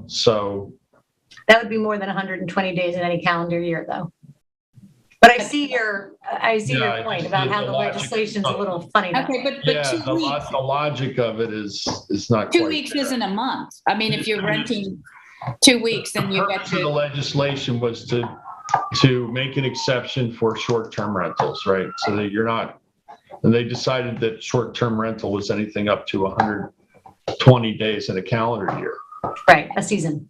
So That would be more than 120 days in any calendar year, though. But I see your point about how the legislation's a little funny. That Okay, way. but 2 weeks, the logic of it is not 2 quite weeks there. isn't a month. I mean, if you're renting 2 weeks, then The you get purpose of the to, legislation was to make an exception for short-term rentals, right? So that you're not, and they decided that short-term rental was anything up to 120 days in a calendar year. Right, a season.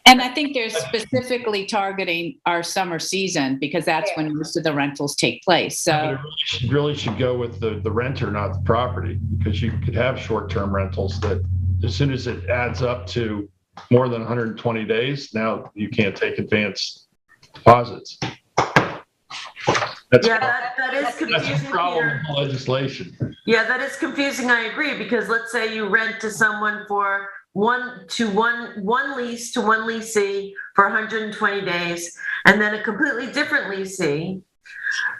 and I think they're specifically targeting our summer season because that's when most of the rentals take place. But So, it really should go with the renter, not the property, because you could have short-term rentals that as soon as it adds up to more than 120 days, now you can't take advance deposits. That's, Yeah, that is that's confusing, a problem Peter. with the legislation. Yeah, that is confusing. I agree, because let's say you rent to someone for one lease to one leasee for 120 days, and then a completely different leasee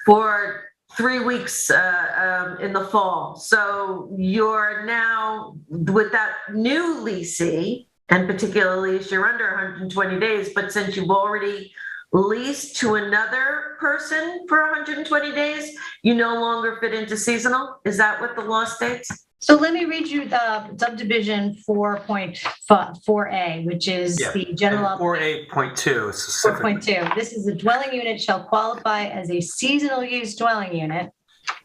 for 3 weeks in the fall. So you're now with that new leasee, and particularly if you're under 120 days, but since you've already leased to another person for 120 days, you no longer fit into seasonal? Is that what the law states? So let me read you the subdivision 4.4A, which is the general. 4A.2 specifically. 4.2. This is a dwelling unit shall qualify as a seasonal use dwelling unit.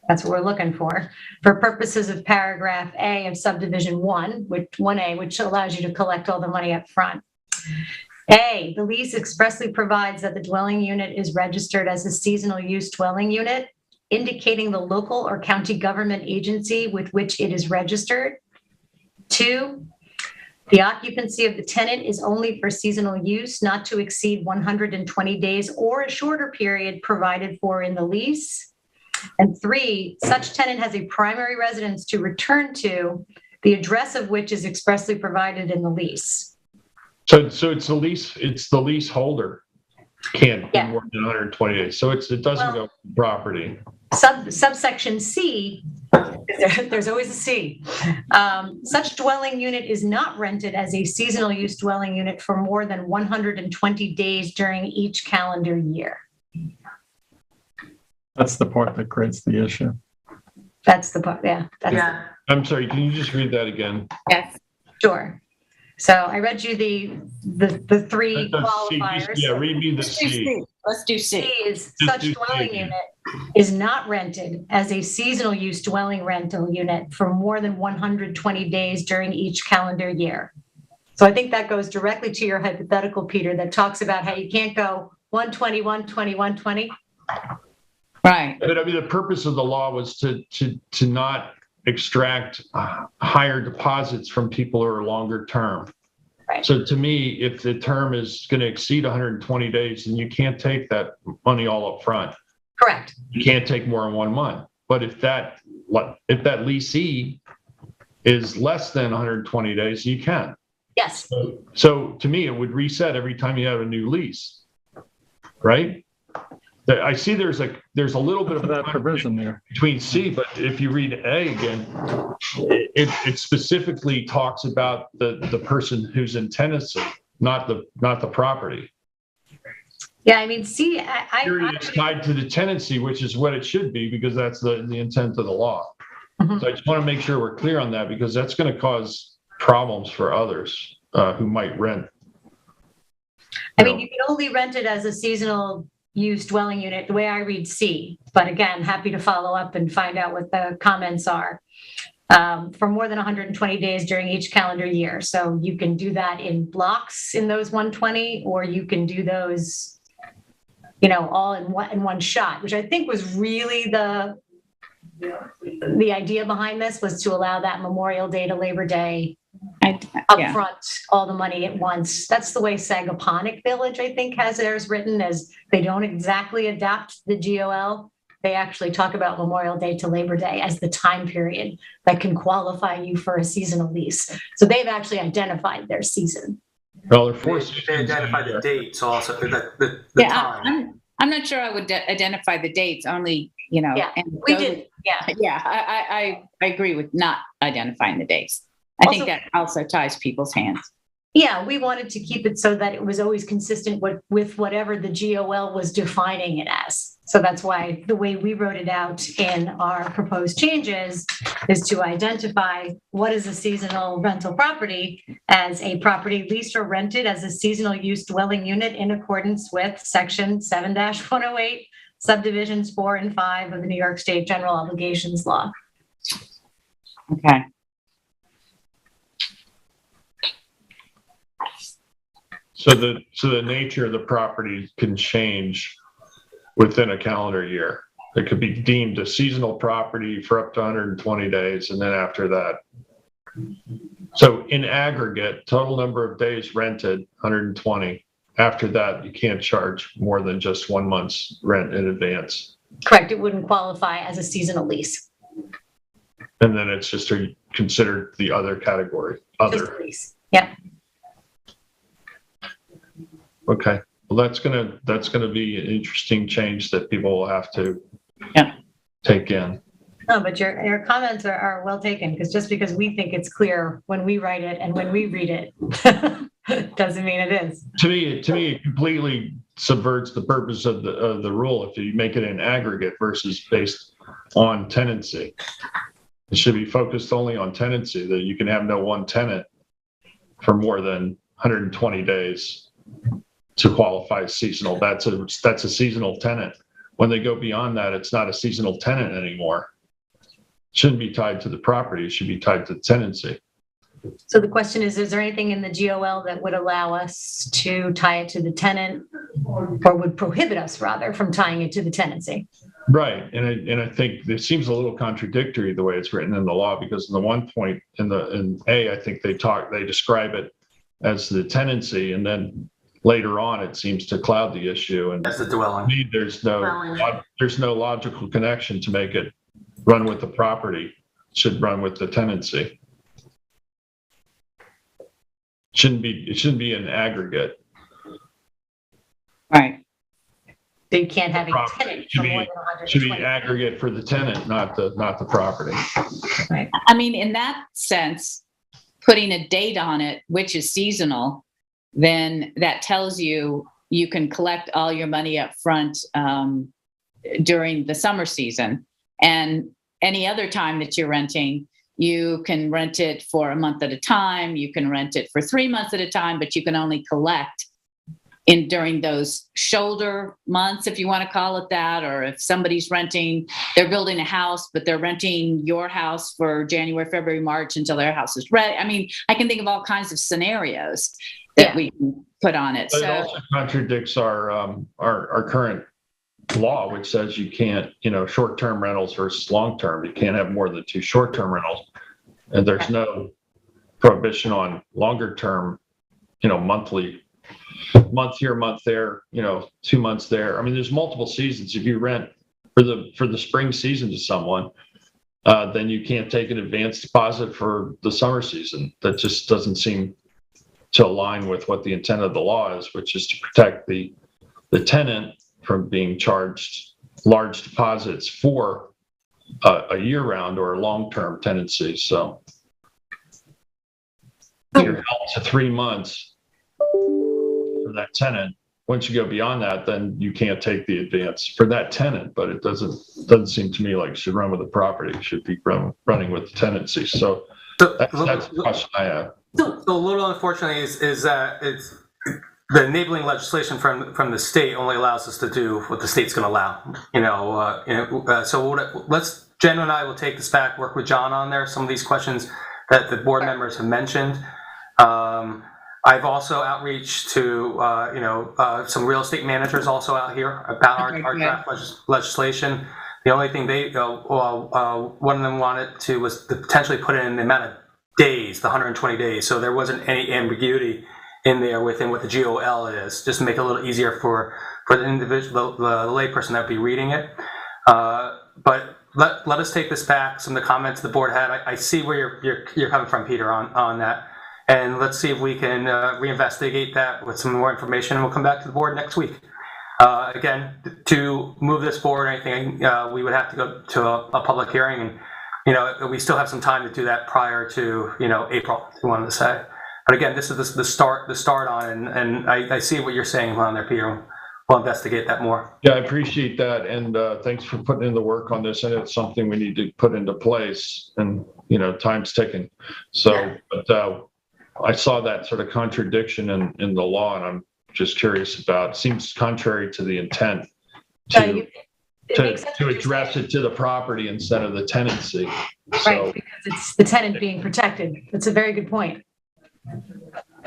That's what we're looking for purposes of paragraph A of subdivision 1A, which allows you to collect all the money up front. A, the lease expressly provides that the dwelling unit is registered as a seasonal use dwelling unit, indicating the local or county government agency with which it is registered. 2, the occupancy of the tenant is only for seasonal use, not to exceed 120 days or a shorter period provided for in the lease. And 3, such tenant has a primary residence to return to, the address of which is expressly provided in the lease. So it's the leaseholder can't be Yeah. more than 120 days. So it doesn't go with the property. Subsection C, there's always a C. Such dwelling unit is not rented as a seasonal use dwelling unit for more than 120 days during each calendar year. That's the part that creates the issue. That's the part, yeah. Yeah. I'm sorry, can you just read that again? yes. Sure. So I read you the 3 qualifiers. Yeah, read me the Let's do C. C. Let's do C C. is Just such do dwelling C. unit is not rented as a seasonal use dwelling rental unit for more than 120 days during each calendar year. So I think that goes directly to your hypothetical, Peter, that talks about how you can't go 120, 120, 120. Right. But I mean, the purpose of the law was to not extract higher deposits from people who are longer term. Right. So to me, if the term is going to exceed 120 days, then you can't take that money all up front. Correct. You can't take more in 1 month. But if that leasee is less than 120 days, you can. Yes. So to me, it would reset every time you have a new lease, right? I see there's a little bit of that provision there between C, but if you read A again, it specifically talks about the person who's in tenancy, not the property. Yeah, I mean, see, It's tied to the tenancy, which is what it should be, because that's the intent of the law. Mhm. So I just want to make sure we're clear on that, because that's going to cause problems for others who might rent. I mean, you can only rent it as a seasonal use dwelling unit, the way I read C, but again, happy to follow up and find out what the comments are. For more than 120 days during each calendar year. So you can do that in blocks in those 120, or you can do those, all in one shot, which I think was really the idea behind this, was to allow that Memorial Day to Labor Day upfront, all the money at once. That's the way Sagaponic Village, I think, has theirs written, as they don't exactly adapt the GOL. They actually talk about Memorial Day to Labor Day as the time period that can qualify you for a seasonal lease. So they've actually identified their season. Well, they identify the dates also, the time. I'm not sure I would identify the dates, only, and we did. I agree with not identifying the dates. I think that also ties people's hands. Yeah, we wanted to keep it so that it was always consistent with whatever the GOL was defining it as. So that's why the way we wrote it out in our proposed changes is to identify what is a seasonal rental property as a property leased or rented as a seasonal use dwelling unit in accordance with Section 7-108, subdivisions 4 and 5 of the New York State General Obligations Law. Okay. So the nature of the property can change within a calendar year. It could be deemed a seasonal property for up to 120 days, and then after that. So in aggregate, total number of days rented, 120. After that, you can't charge more than just 1 month's rent in advance. Correct. It wouldn't qualify as a seasonal lease. And then it's just considered the other category. Just a lease. Yeah. Okay. Well, that's gonna be an interesting change that people will have to take in. No, but your comments are well taken, because just because we think it's clear when we write it and when we read it doesn't mean it is. To me, it completely subverts the purpose of the rule if you make it in aggregate versus based on tenancy. It should be focused only on tenancy, that you can have no one tenant for more than 120 days to qualify as seasonal. That's a seasonal tenant. When they go beyond that, it's not a seasonal tenant anymore. It shouldn't be tied to the property. It should be tied to the tenancy. So the question is there anything in the GOL that would allow us to tie it to the tenant, or would prohibit us rather from tying it to the tenancy? Right. And I think it seems a little contradictory the way it's written in the law, because in the one point in A, I think they describe it as the tenancy, and then later on it seems to cloud the issue. And that's the dwelling. There's no logical connection to make it run with the property. It should run with the tenancy. It shouldn't be an aggregate. Right. So you can't have a tenant for more than 120. Should be aggregate for the tenant, not the property. Right. I mean, in that sense, putting a date on it, which is seasonal, then that tells you can collect all your money up front during the summer season. And any other time that you're renting, you can rent it for a month at a time. You can rent it for 3 months at a time, but you can only collect during those shoulder months, if you want to call it that. Or if somebody's they're building a house, but they're renting your house for January, February, March until their house is ready. I mean, I can think of all kinds of scenarios that we can put on it. But it also contradicts our current law, which says you can't, short-term rentals versus long-term. You can't have more than 2 short-term rentals. And there's no prohibition on longer-term, monthly, month here, month there, 2 months there. I mean, there's multiple seasons. If you rent for the spring season to someone, then you can't take an advance deposit for the summer season. That just doesn't seem to align with what the intent of the law is, which is to protect the tenant from being charged large deposits for a year-round or a long-term tenancy. So you're held to 3 months for that tenant. Once you go beyond that, then you can't take the advance for that tenant. But it doesn't seem to me like it should run with the property. It should be running with the tenancy. So that's the question I have. So a little unfortunately is that the enabling legislation from the state only allows us to do what the state's going to allow. So Jen and I will take this back, work with John on there. Some of these questions that the board members have mentioned. I've also outreached to some real estate managers also out here about our draft legislation. The only thing one of them wanted was to potentially put in the amount of days, the 120 days. So there wasn't any ambiguity in there within what the GOL is, just to make it a little easier for the individual, the layperson that would be reading it. But let us take this back. Some of the comments the board had, I see where you're coming from, Peter, on that. And let's see if we can reinvestigate that with some more information, and we'll come back to the board next week. Again, to move this forward or anything, we would have to go to a public hearing, and we still have some time to do that prior to April, if you wanted to say. But again, this is the start on, and I see what you're saying on there, Peter. We'll investigate that more. Yeah, I appreciate that, and thanks for putting in the work on this. And it's something we need to put into place, and time's ticking. So, but I saw that sort of contradiction in the law, and I'm just curious about. It seems contrary to the intent to address it to the property instead of the tenancy. Right, because it's the tenant being protected. That's a very good point.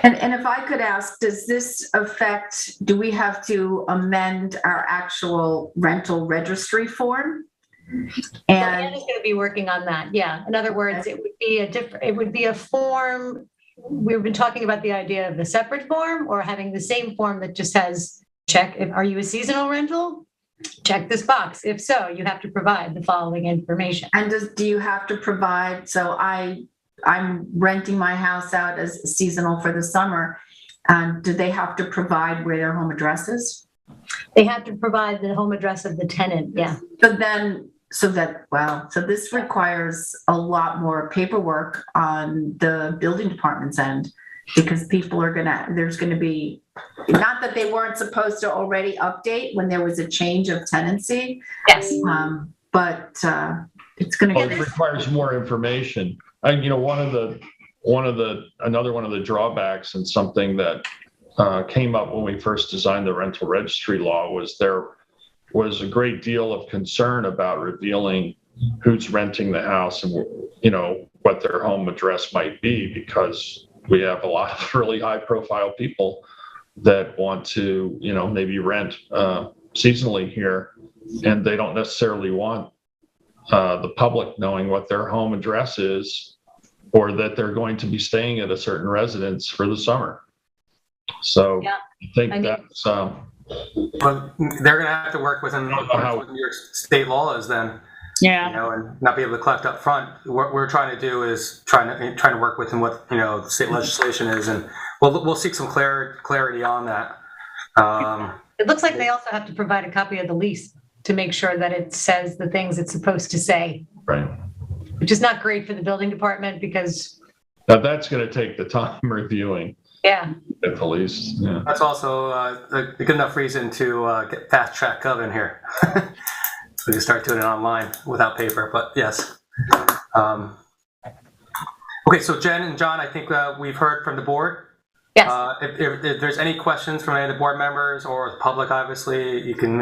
And if I could ask, does this affect, do we have to amend our actual rental registry form? And Anna's going to be working on that. Yeah. In other words, it would be a form. We've been talking about the idea of the separate form or having the same form that just has check. Are you a seasonal rental? Check this box. If so, you have to provide the following information. And do you have to provide, so I'm renting my house out as seasonal for the summer. Do they have to provide where their home address is? They have to provide the home address of the tenant. Yeah. But then, so this requires a lot more paperwork on the building department's end, because people are there's going to be, not that they weren't supposed to already update when there was a change of tenancy. Yes. But it's going to it requires more information. Another one of the drawbacks, and something that came up when we first designed the rental registry law, was there was a great deal of concern about revealing who's renting the house and what their home address might be, because we have a lot of really high profile people that want to maybe rent seasonally here, and they don't necessarily want the public knowing what their home address is, or that they're going to be staying at a certain residence for the summer. So yeah, I think that's. Well, they're going to have to work within what your state law is then. Yeah. And not be able to collect up front. What we're trying to do is trying to work within what the state legislation is, and we'll seek some clarity on that. It looks like they also have to provide a copy of the lease to make sure that it says the things it's supposed to say. Right. Which is not great for the building department, because now that's going to take the time reviewing. Yeah. At the least. Yeah. That's also a good enough reason to get fast track Gov in here. We can start doing it online without paper, but yes. Okay, so Jen and John, I think we've heard from the board. Yes. If there's any questions from any of the board members or the public, obviously, you can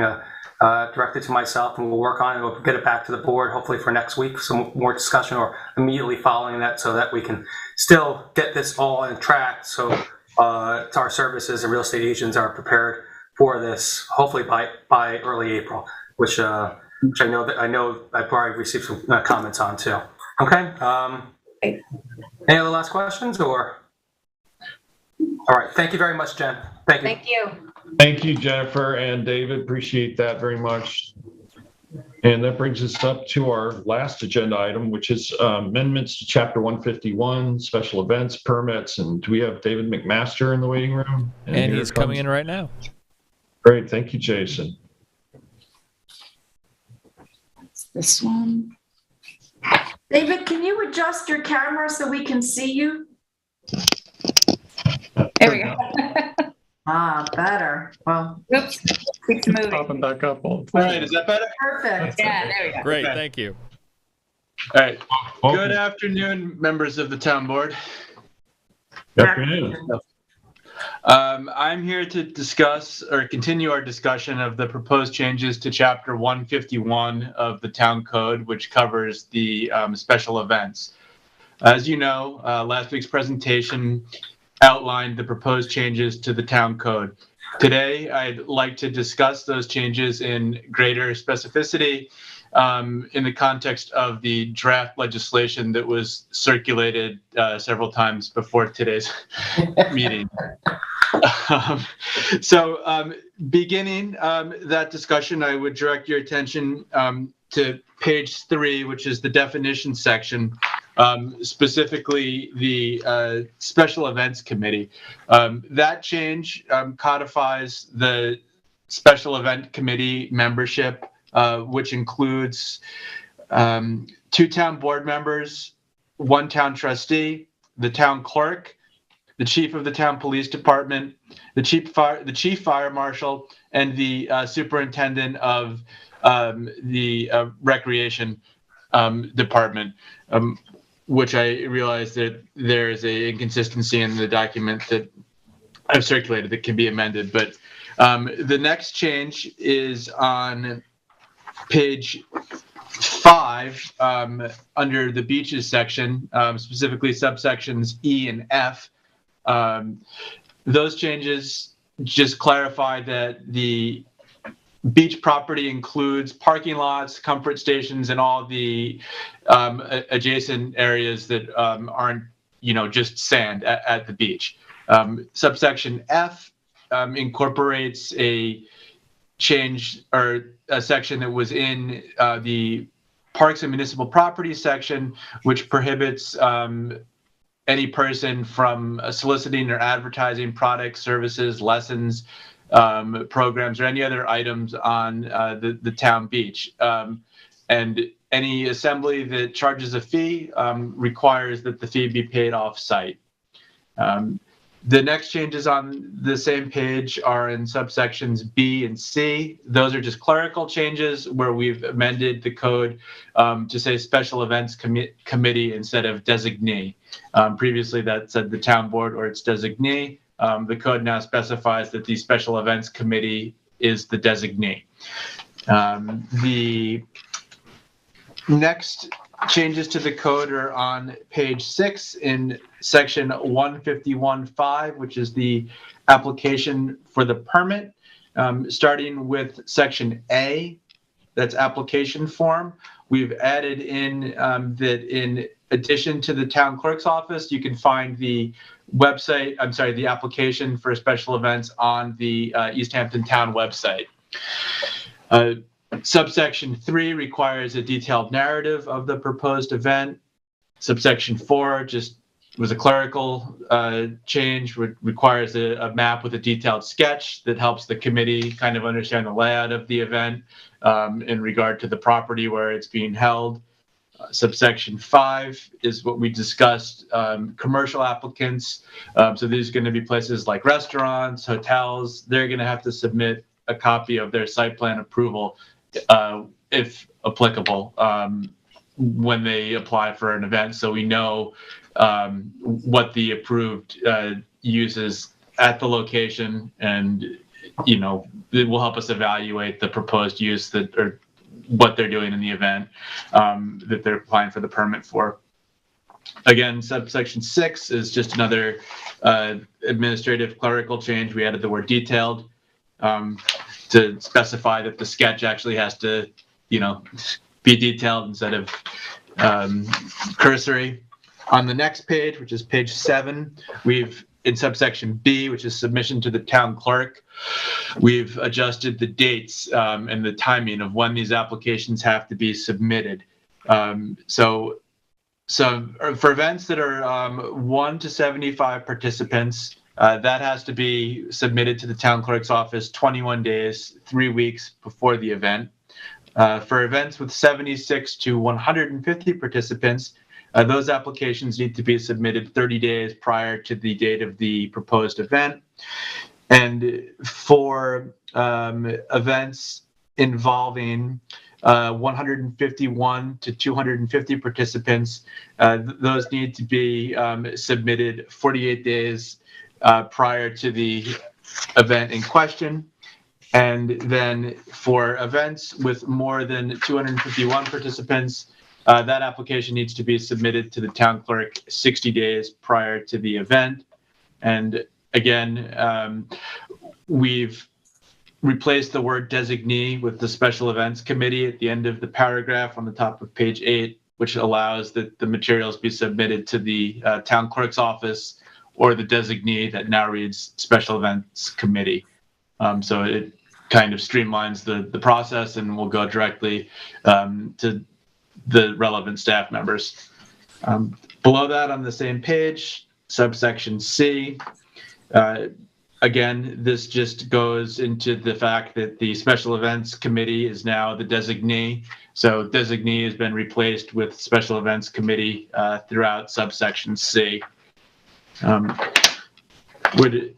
direct it to myself, and we'll work on it. We'll get it back to the board, hopefully for next week, some more discussion, or immediately following that, so that we can still get this all on track. So our services and real estate agents are prepared for this, hopefully by early April, which I know I've already received some comments on too. Okay. Any other last questions, or? All right. Thank you very much, Jen. Thank you. Thank you. Thank you, Jennifer and David. Appreciate that very much. And that brings us up to our last agenda item, which is amendments to Chapter 151, special events, permits. And do we have David McMaster in the waiting room? And he's coming in right now. Great. Thank you, Jason. This one. David, can you adjust your camera so we can see you? There we go. Better. Well, oops. Keeps moving. Popping back up all the All time. right, is that better? Perfect. Yeah, there we go. Great, Okay. thank you. All right. Welcome. Good afternoon, members of the town board. Good afternoon. I'm here to discuss or continue our discussion of the proposed changes to Chapter 151 of the Town Code, which covers the special events. As you know, last week's presentation outlined the proposed changes to the Town Code. Today, I'd like to discuss those changes in greater specificity in the context of the draft legislation that was circulated several times before today's meeting. Beginning that discussion, I would direct your attention to page 3, which is the definition section, specifically the Special Events Committee. That change codifies the Special Event Committee membership, which includes 2 town board members, 1 town trustee, the town clerk, the chief of the town police department, the chief fire marshal, and the superintendent of the recreation department, which I realize that there is a inconsistency in the document that I've circulated that can be amended. But the next change is on page 5 under the beaches section, specifically subsections E and F. Those changes just clarify that the beach property includes parking lots, comfort stations, and all the adjacent areas that aren't, just sand at the beach. Subsection F incorporates a change or a section that was in the Parks and Municipal Property section, which prohibits any person from soliciting or advertising products, services, lessons, programs, or any other items on the town beach. And any assembly that charges a fee requires that the fee be paid off-site. The next changes on the same page are in subsections B and C. Those are just clerical changes where we've amended the code to say Special Events Committee instead of designee. Previously that said the town board or its designee. The code now specifies that the Special Events Committee is the designee. The next changes to the code are on page 6 in section 151.5, which is the application for the permit. Starting with section A, that's application form. We've added in that in addition to the town clerk's office, you can find the the application for special events on the East Hampton town website. Subsection 3 requires a detailed narrative of the proposed event. Subsection 4 just was a clerical change, requires a map with a detailed sketch that helps the committee kind of understand the layout of the event in regard to the property where it's being held. Subsection 5 is what we discussed, commercial applicants. So these are going to be places like restaurants, hotels. They're going to have to submit a copy of their site plan approval, if applicable, when they apply for an event. So we know what the approved use is at the location, and it will help us evaluate the proposed use or what they're doing in the event that they're applying for the permit for. Again, subsection 6 is just another administrative clerical change. We added the word detailed to specify that the sketch actually has to, be detailed instead of cursory. On the next page, which is page 7, in subsection B, which is submission to the town clerk, we've adjusted the dates and the timing of when these applications have to be submitted. So for events that are 1 to 75 participants, that has to be submitted to the town clerk's office 21 days, 3 weeks before the event. For events with 76 to 150 participants, those applications need to be submitted 30 days prior to the date of the proposed event. And for events involving 151 to 250 participants, those need to be submitted 48 days prior to the event in question. And then for events with more than 251 participants, that application needs to be submitted to the town clerk 60 days prior to the event. And again, we've replaced the word designee with the special events committee at the end of the paragraph on the top of page 8, which allows that the materials be submitted to the town clerk's office or the designee that now reads special events committee. So it kind of streamlines the process and will go directly to the relevant staff members. Below that on the same page, subsection C, again, this just goes into the fact that the special events committee is now the designee. So designee has been replaced with special events committee throughout subsection C. Would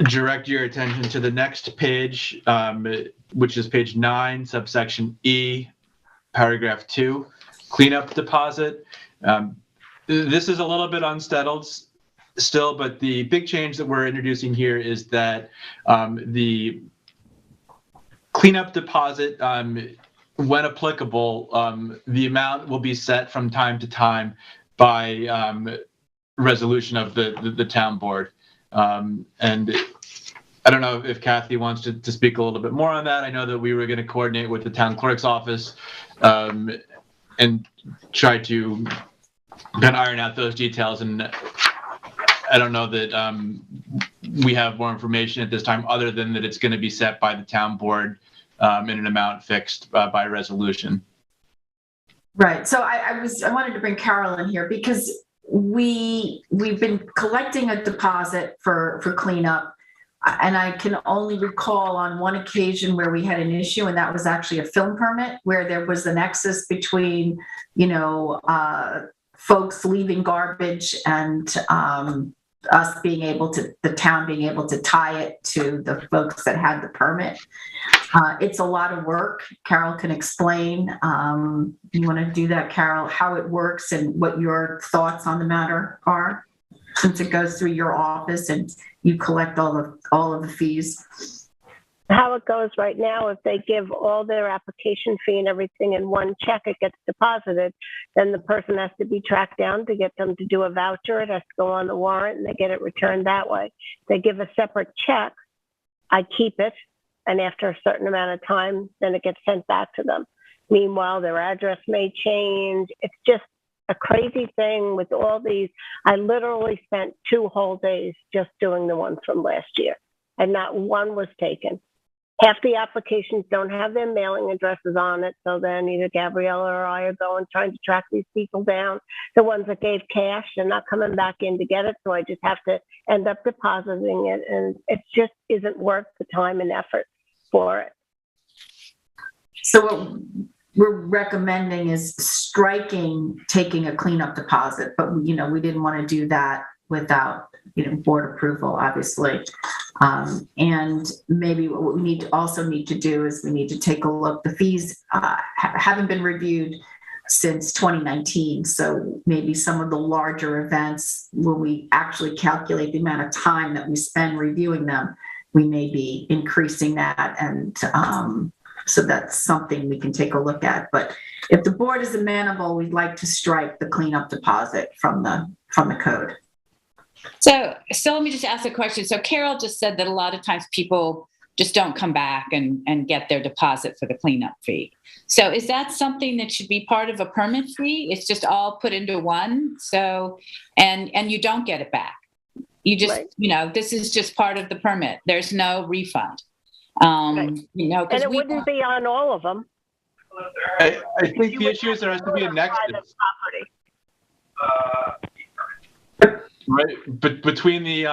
direct your attention to the next page, which is page 9, subsection E, paragraph 2, cleanup deposit. This is a little bit unsettled still, but the big change that we're introducing here is that the cleanup deposit, when applicable, the amount will be set from time to time by resolution of the town board. And I don't know if Kathy wants to speak a little bit more on that. I know that we were going to coordinate with the town clerk's office and try to kind of iron out those details. And I don't know that we have more information at this time other than that it's going to be set by the town board in an amount fixed by resolution. Right. So I wanted to bring Carol in here because we've been collecting a deposit for cleanup, and I can only recall on one occasion where we had an issue, and that was actually a film permit where there was the nexus between, folks leaving garbage and us being able to, the town being able to tie it to the folks that had the permit. It's a lot of work. Carol can explain. You want to do that, Carol, how it works and what your thoughts on the matter are, since it goes through your office and you collect all of the fees? How it goes right now, if they give all their application fee and everything in one check, it gets deposited, then the person has to be tracked down to get them to do a voucher. It has to go on the warrant and they get it returned that way. They give a separate check. I keep it. And after a certain amount of time, then it gets sent back to them. Meanwhile, their address may change. It's just a crazy thing with all these. I literally spent 2 whole days just doing the ones from last year, and not one was taken. Half the applications don't have their mailing addresses on it, so then either Gabriella or I are going trying to track these people down. The ones that gave cash, they're not coming back in to get it, so I just have to end up depositing it, and it just isn't worth the time and effort for it. So what we're recommending is striking taking a cleanup deposit, but we didn't want to do that without board approval, obviously. And maybe what we need to do is we need to take a look. The fees haven't been reviewed since 2019, so maybe some of the larger events, when we actually calculate the amount of time that we spend reviewing them, we may be increasing that, and so that's something we can take a look at. But if the board is amenable, we'd like to strike the cleanup deposit from the code. So let me just ask a question. So Carol just said that a lot of times people just don't come back and get their deposit for the cleanup fee. So is that something that should be part of a permit fee? It's just all put into one. So, and you don't get it back. You just, right. This is just part of the permit. There's no refund. Right. And it wouldn't be on all of them. I think the issue is there has to be a nexus. Right, but between the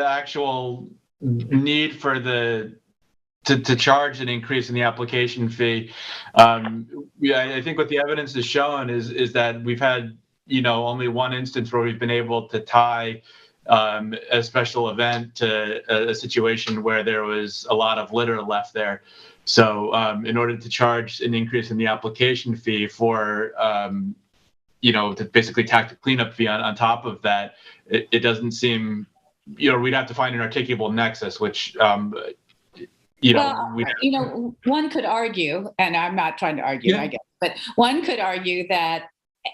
actual need for to charge an increase in the application fee, I think what the evidence has shown is that we've had only one instance where we've been able to tie a special event to a situation where there was a lot of litter left there. So in order to charge an increase in the application fee for to basically tack the cleanup fee on top of that, it doesn't seem we'd have to find an articulable nexus, which, one could argue, and I'm not trying to argue, Yeah. I guess, but one could argue that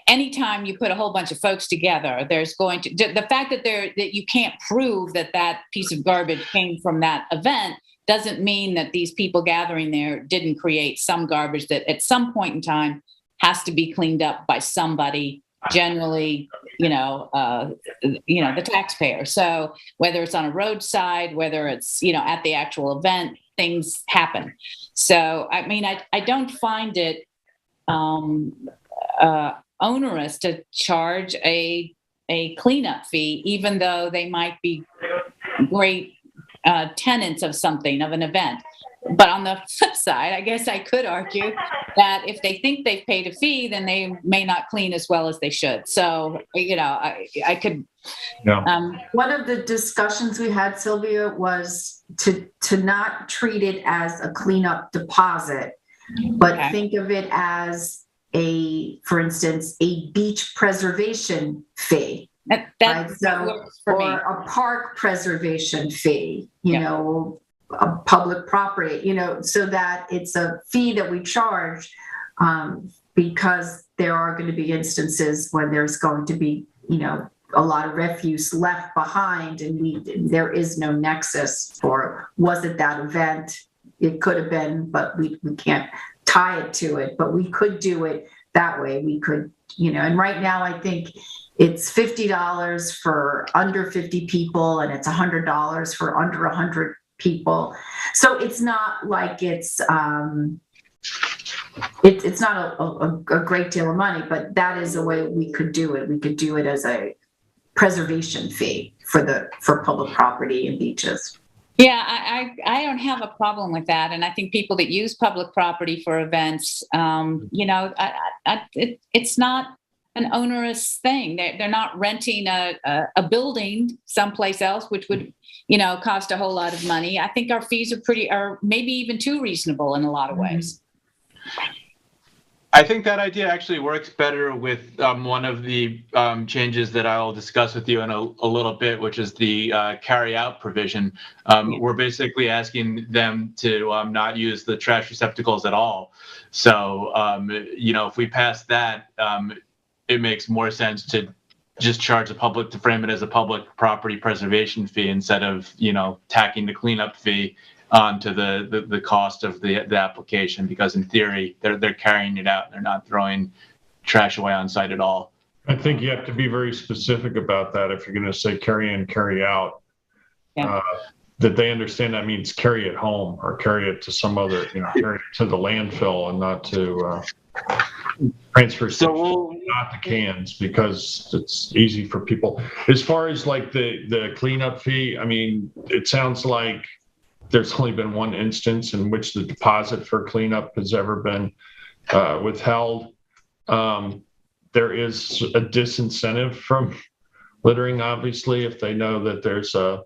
anytime you put a whole bunch of folks together, there's going to, the fact that you can't prove that piece of garbage came from that event doesn't mean that these people gathering there didn't create some garbage that at some point in time has to be cleaned up by somebody, generally, the taxpayer. So whether it's on a roadside, whether it's, at the actual event, things happen. So, I mean, I don't find it onerous to charge a cleanup fee, even though they might be great tenants of something, of an event. But on the flip side, I guess I could argue that if they think they've paid a fee, then they may not clean as well as they should. So, I could. Yeah. One of the discussions we had, Sylvia, was to not treat it as a cleanup deposit, but think of it as for instance, a beach preservation fee. That works for me. Or a park preservation fee, a public property, so that it's a fee that we charge because there are going to be instances when there's going to be, a lot of refuse left behind and there is no nexus for, was it that event? It could have been, but we can't tie it to it, but we could do it that way. We could, and right now I think it's $50 for under 50 people and it's $100 for under 100 people. So it's not like it's not a great deal of money, but that is a way we could do it. We could do it as a preservation fee for public property and beaches. Yeah, I don't have a problem with that. And I think people that use public property for events, it's not an onerous thing. They're not renting a building someplace else, which would, cost a whole lot of money. I think our fees are maybe even too reasonable in a lot of ways. I think that idea actually works better with one of the changes that I'll discuss with you in a little bit, which is the carry out provision. We're basically asking them to not use the trash receptacles at all. So, if we pass that, it makes more sense to just charge to frame it as a public property preservation fee instead of, tacking the cleanup fee onto the cost of the application, because in theory they're carrying it out. They're not throwing trash away on site at all. I think you have to be very specific about that if you're going to say carry in, carry out. Yeah. That they understand that means carry it home or carry it to some other, carry it to the landfill and not to transfer station, not the cans, because it's easy for people. As far as like the cleanup fee, I mean, it sounds like there's only been one instance in which the deposit for cleanup has ever been withheld. There is a disincentive from littering, obviously, if they know that there's a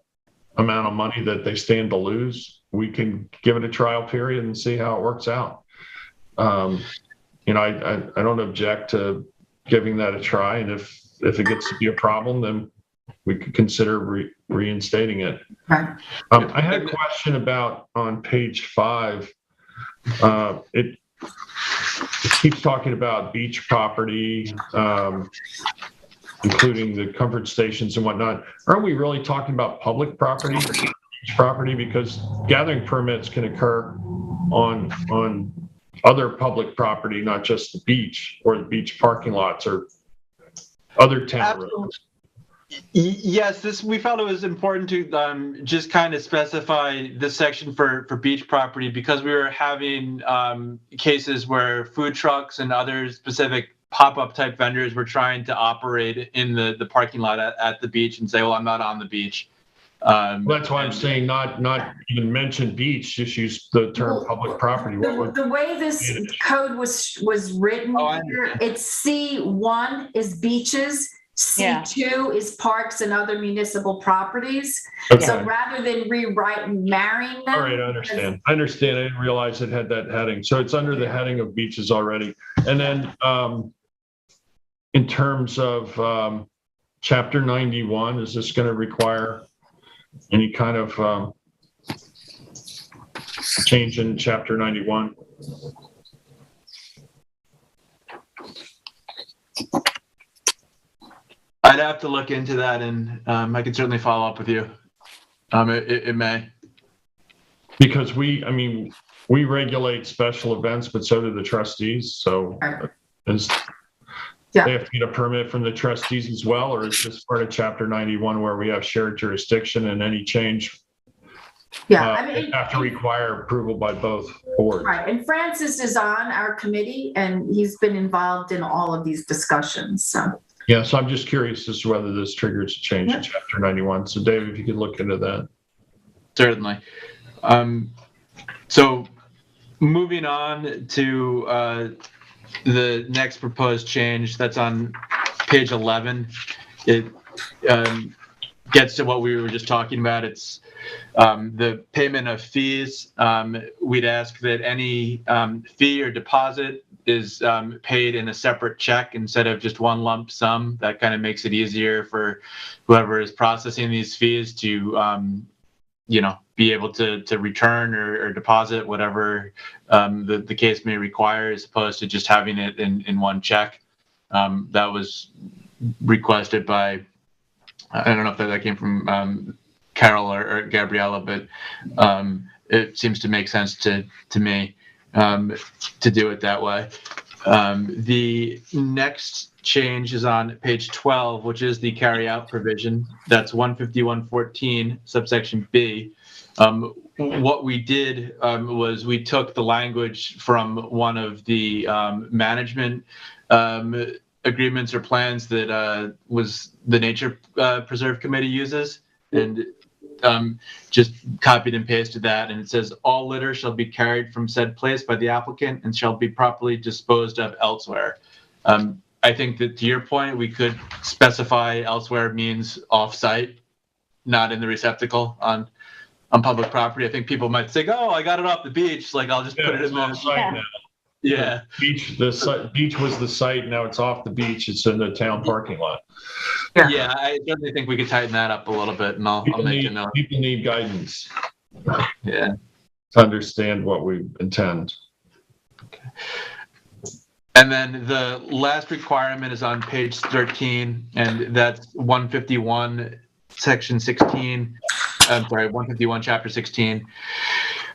amount of money that they stand to lose. We can give it a trial period and see how it works out. I don't object to giving that a try, and if it gets to be a problem, then we could consider reinstating it. Right. I had a question about on page 5. It keeps talking about beach property, including the comfort stations and whatnot. Aren't we really talking about public property, beach property? Because gathering permits can occur on other public property, not just the beach or the beach parking lots or other town roads. Yes, we felt it was important to just kind of specify this section for beach property, because we were having cases where food trucks and other specific pop-up type vendors were trying to operate in the parking lot at the beach and say, well, I'm not on the beach. That's why I'm saying not even mention beach, just use the term public property. The way this code was written here, it's C1 is beaches, C2 is parks and other municipal properties. Okay. So rather than rewrite and marrying them. All right, I understand. I didn't realize it had that heading. So it's under the heading of beaches already. And then in terms of Chapter 91, is this going to require Any kind of change in Chapter 91? I'd have to look into that, and I can certainly follow up with you. It may. Because we regulate special events, but so do the trustees. So they have to get a permit from the trustees as well, or is this part of Chapter 91 where we have shared jurisdiction and any change have to require approval by both boards? Right, and Francis is on our committee, and he's been involved in all of these discussions, so. Yeah, so I'm just curious as to whether this triggers a change in Chapter 91. So Dave, if you could look into that. Certainly. So moving on to the next proposed change that's on page 11, it gets to what we were just talking about. It's the payment of fees. We'd ask that any fee or deposit is paid in a separate check instead of just one lump sum. That kind of makes it easier for whoever is processing these fees to be able to return or deposit whatever the case may require, as opposed to just having it in one check. That was requested by, I don't know if that came from Carol or Gabriella, but it seems to make sense to me to do it that way. The next change is on page 12, which is the carry out provision. That's 151.14, subsection B. What we did was we took the language from one of the management agreements or plans that was the Nature Preserve Committee uses, and just copied and pasted that, and it says all litter shall be carried from said place by the applicant and shall be properly disposed of elsewhere. I think that, to your point, we could specify elsewhere means off-site, not in the receptacle on public property. I think people might think, oh, I got it off the beach, like I'll just put it in the site now. Yeah. Beach was the site, now it's off the beach, it's in the town parking lot. Yeah, I certainly think we could tighten that up a little bit, and I'll make a note. People need guidance. Yeah. To understand what we intend. Okay. And then the last requirement is on page 13, and that's 151, section 16. I'm sorry, 151, chapter 16.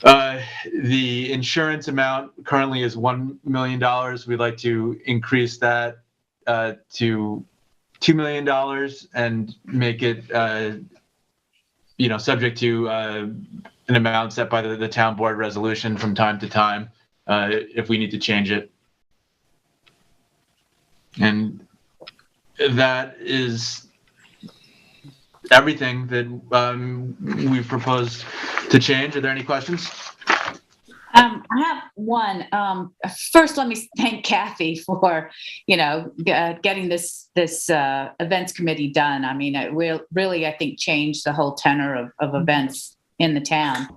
The insurance amount currently is $1 million. We'd like to increase that to $2 million and make it, subject to an amount set by the town board resolution from time to time if we need to change it. And that is everything that we've proposed to change. Are there any questions? I have one. First, let me thank Kathy for, getting this events committee done. I mean, it will really, I think, change the whole tenor of events in the town.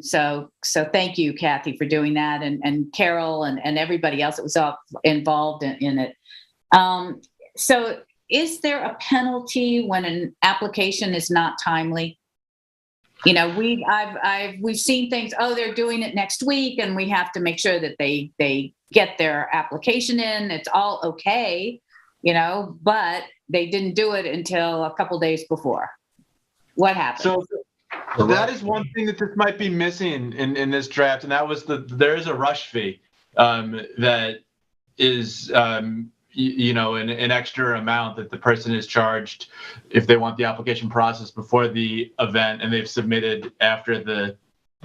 So thank you, Kathy, for doing that, and Carol and everybody else that was involved in it. So is there a penalty when an application is not timely? We've seen things, they're doing it next week, and we have to make sure that they get their application in. It's all okay, but they didn't do it until a couple days before. What happened? So that is one thing that this might be missing in this draft, and that was there is a rush fee that is an extra amount that the person is charged if they want the application processed before the event and they've submitted after the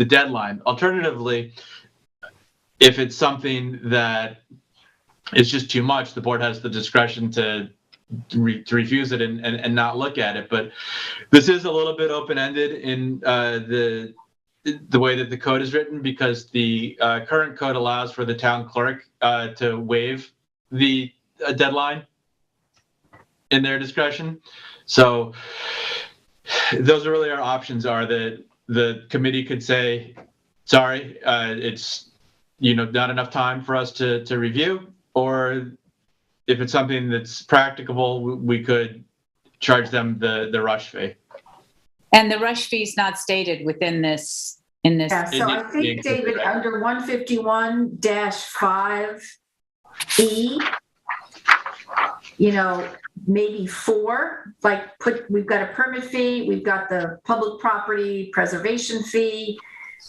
deadline. Alternatively, if it's something that is just too much, the board has the discretion to refuse it and not look at it. But this is a little bit open-ended in the way that the code is written, because the current code allows for the town clerk to waive the deadline in their discretion. So those are really our options, are that the committee could say, sorry, it's not enough time for us to review, or if it's something that's practicable, we could charge them the rush fee. And the rush fee is not stated within this, in this. Yeah, so I think, David, under 151-5E, maybe 4, we've got a permit fee, we've got the public property preservation fee,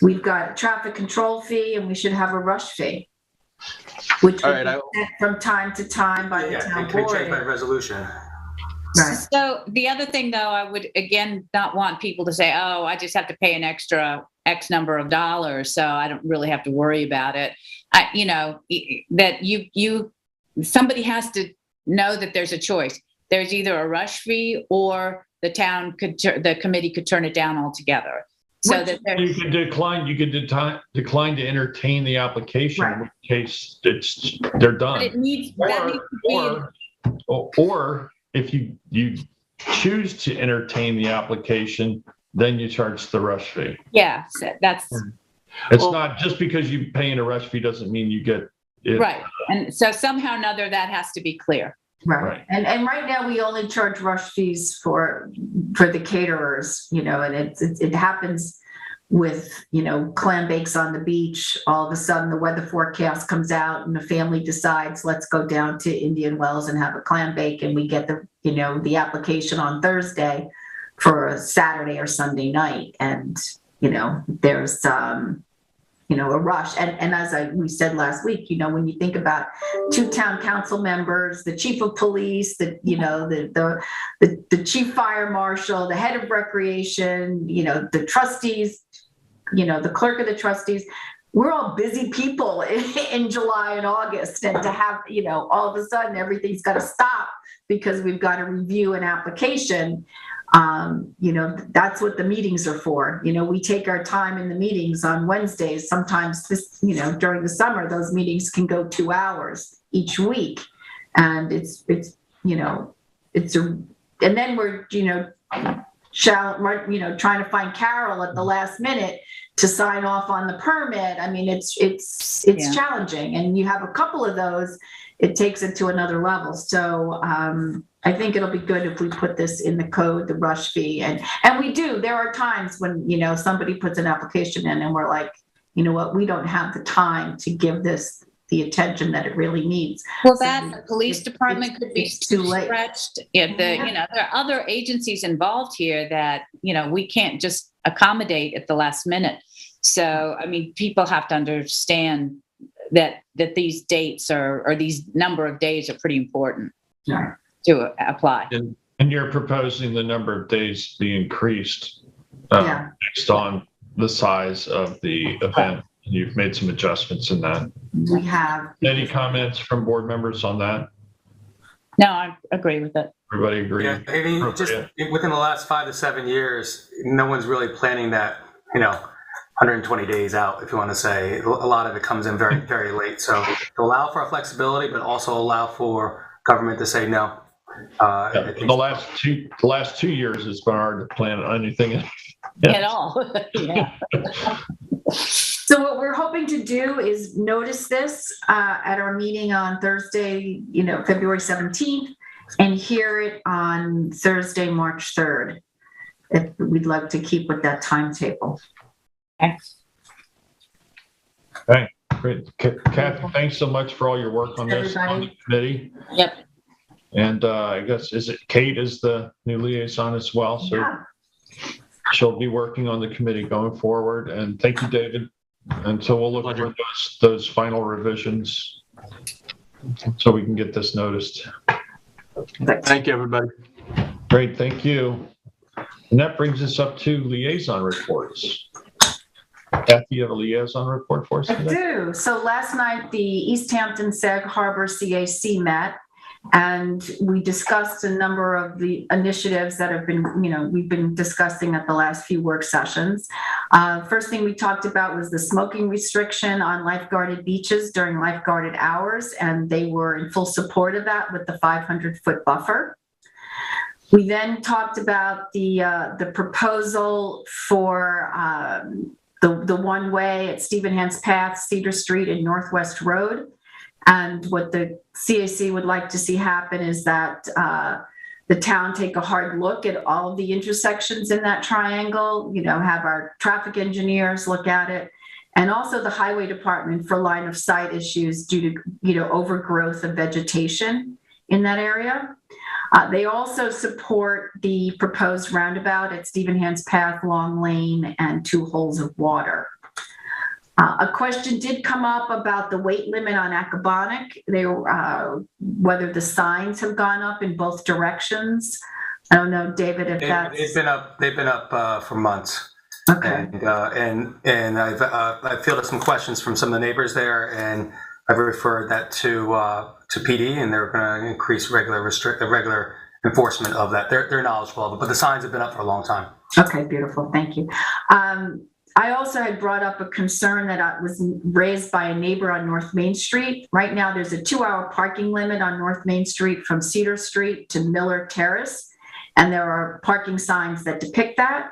we've got a traffic control fee, and we should have a rush fee, which would be set from time to time by the town it can board. change by resolution. Right. So the other thing, though, I would again not want people to say, "Oh, I just have to pay an extra X number of dollars, so I don't really have to worry about it." That somebody has to know that there's a choice. There's either a rush fee, or the committee could turn it down altogether. So that you could decline. You could decline to entertain the application, right. in which case they're done. But it needs, or if you choose to entertain the application, then you charge the rush fee. Yeah, so that's. It's not just because you pay in a rush fee doesn't mean you get it. Right, and so somehow or another that has to be clear. Right. And right now we only charge rush fees for the caterers, and it happens with, clam bakes on the beach. All of a sudden the weather forecast comes out and the family decides, let's go down to Indian Wells and have a clam bake. And we get the application on Thursday for a Saturday or Sunday night. And, there's, a rush. And as we said last week, when you think about 2 town council members, the chief of police, the chief fire marshal, the head of recreation, the trustees, the clerk of the trustees, we're all busy people in July and August. And to have, all of a sudden everything's got to stop because we've got to review an application. That's what the meetings are for. We take our time in the meetings on Wednesdays. Sometimes during the summer, those meetings can go 2 hours each week. And and then we're, trying to find Carol at the last minute to sign off on the permit. I mean, it's challenging, and you have a couple of those, it takes it to another level. So I think it'll be good if we put this in the code, the rush fee, and we do. There are times when somebody puts an application in, and we're like, you know what, we don't have the time to give this the attention that it really needs. Well, the police department could be too late. Stretched. There are other agencies involved here that we can't just accommodate at the last minute. So I mean, people have to understand that these dates or these number of days are pretty important to apply. And you're proposing the number of days be increased based on the size of the event. You've made some adjustments in that. We have. Any comments from board members on that? No, I agree with it. Everybody agree? Yeah, I mean, just within the last 5 to 7 years, no one's really planning that, 120 days out, if you want to say. A lot of it comes in very, very late. So to allow for flexibility, but also allow for government to say no. The last 2 years, it's been hard to plan anything at all. Yeah. So what we're hoping to do is notice this at our meeting on Thursday, February 17th, and hear it on Thursday, March 3rd. If we'd like to keep with that timetable. Okay, great. Kathy, thanks so much for all your work on this on the committee. Yep. And I guess, is it Kate is the new liaison as well? So she'll be working on the committee going forward. And thank you, David. And so we'll look for those final revisions so we can get this noticed. Thank you, everybody. Great, thank you. And that brings us up to liaison reports. Kathy, you have a liaison report for us today? I do. So last night, the East Hampton Sag Harbor CAC met, and we discussed a number of the initiatives that have been, we've been discussing at the last few work sessions. First thing we talked about was the smoking restriction on lifeguarded beaches during lifeguarded hours, and they were in full support of that with the 500-foot buffer. We then talked about the proposal for the one-way at Stevenhance Path, Cedar Street, and Northwest Road. And what the CAC would like to see happen is that the town take a hard look at all of the intersections in that triangle, have our traffic engineers look at it, and also the highway department for line of sight issues due to, overgrowth of vegetation in that area. They also support the proposed roundabout at Stevenhans Path, Long Lane, and 2 holes of water. A question did come up about the weight limit on Accabonac, whether the signs have gone up in both directions. I don't know, David, if that's... They've been up for months. Okay. And I've fielded some questions from some of the neighbors there, and I've referred that to PD, and they're going to increase regular enforcement of that. They're knowledgeable of it, but the signs have been up for a long time. Okay, beautiful. Thank you. I also had brought up a concern that was raised by a neighbor on North Main Street. Right now, there's a 2-hour parking limit on North Main Street from Cedar Street to Miller Terrace, and there are parking signs that depict that.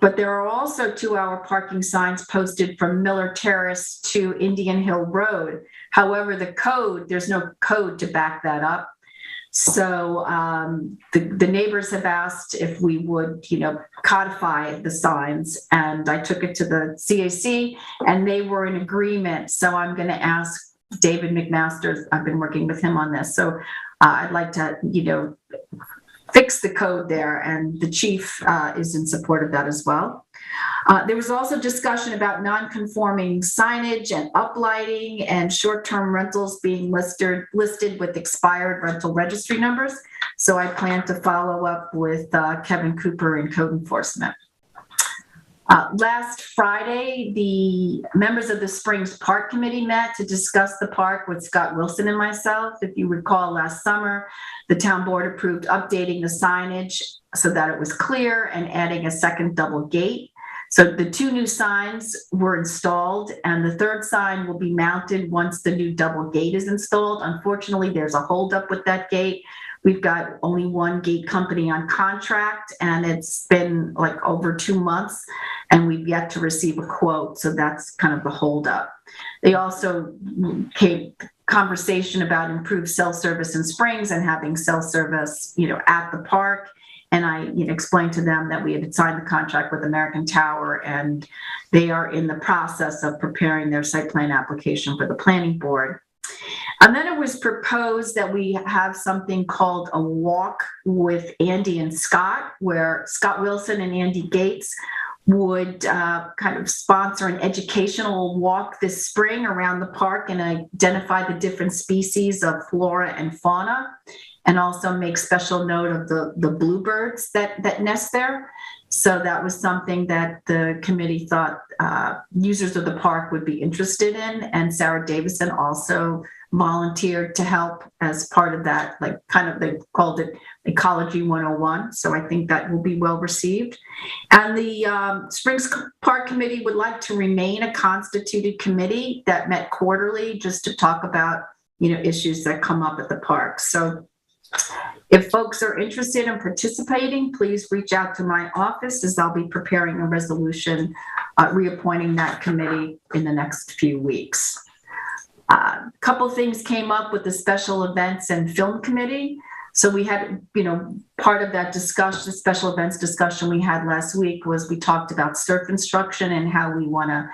But there are also 2-hour parking signs posted from Miller Terrace to Indian Hill Road. However, there's no code to back that up. So the neighbors have asked if we would, codify the signs, and I took it to the CAC, and they were in agreement. So I'm going to ask David McMaster. I've been working with him on this. So I'd like to, fix the code there, and the chief is in support of that as well. There was also discussion about non-conforming signage and uplighting and short-term rentals being listed with expired rental registry numbers. So I plan to follow up with Kevin Cooper in code enforcement. Last Friday, the members of the Springs Park Committee met to discuss the park with Scott Wilson and myself. If you recall, last summer, the town board approved updating the signage so that it was clear and adding a second double gate. So the 2 new signs were installed, and the 3rd sign will be mounted once the new double gate is installed. Unfortunately, there's a holdup with that gate. We've got only 1 gate company on contract, and it's been like over 2 months, and we've yet to receive a quote. So that's kind of the holdup. They also came conversation about improved cell service in Springs and having cell service, at the park. And I explained to them that we had signed the contract with American Tower, and they are in the process of preparing their site plan application for the planning board. And then it was proposed that we have something called a walk with Andy and Scott, where Scott Wilson and Andy Gates would kind of sponsor an educational walk this spring around the park and identify the different species of flora and fauna, and also make special note of the bluebirds that nest there. So that was something that the committee thought users of the park would be interested in. And Sarah Davison also volunteered to help as part of that, they called it Ecology 101. So I think that will be well received. And the Springs Park Committee would like to remain a constituted committee that met quarterly just to talk about, issues that come up at the park. So if folks are interested in participating, please reach out to my office, as I'll be preparing a resolution reappointing that committee in the next few weeks. A couple things came up with the special events and film committee. So we had, part of that discussion, the special events discussion we had last week was we talked about surf instruction and how we want to,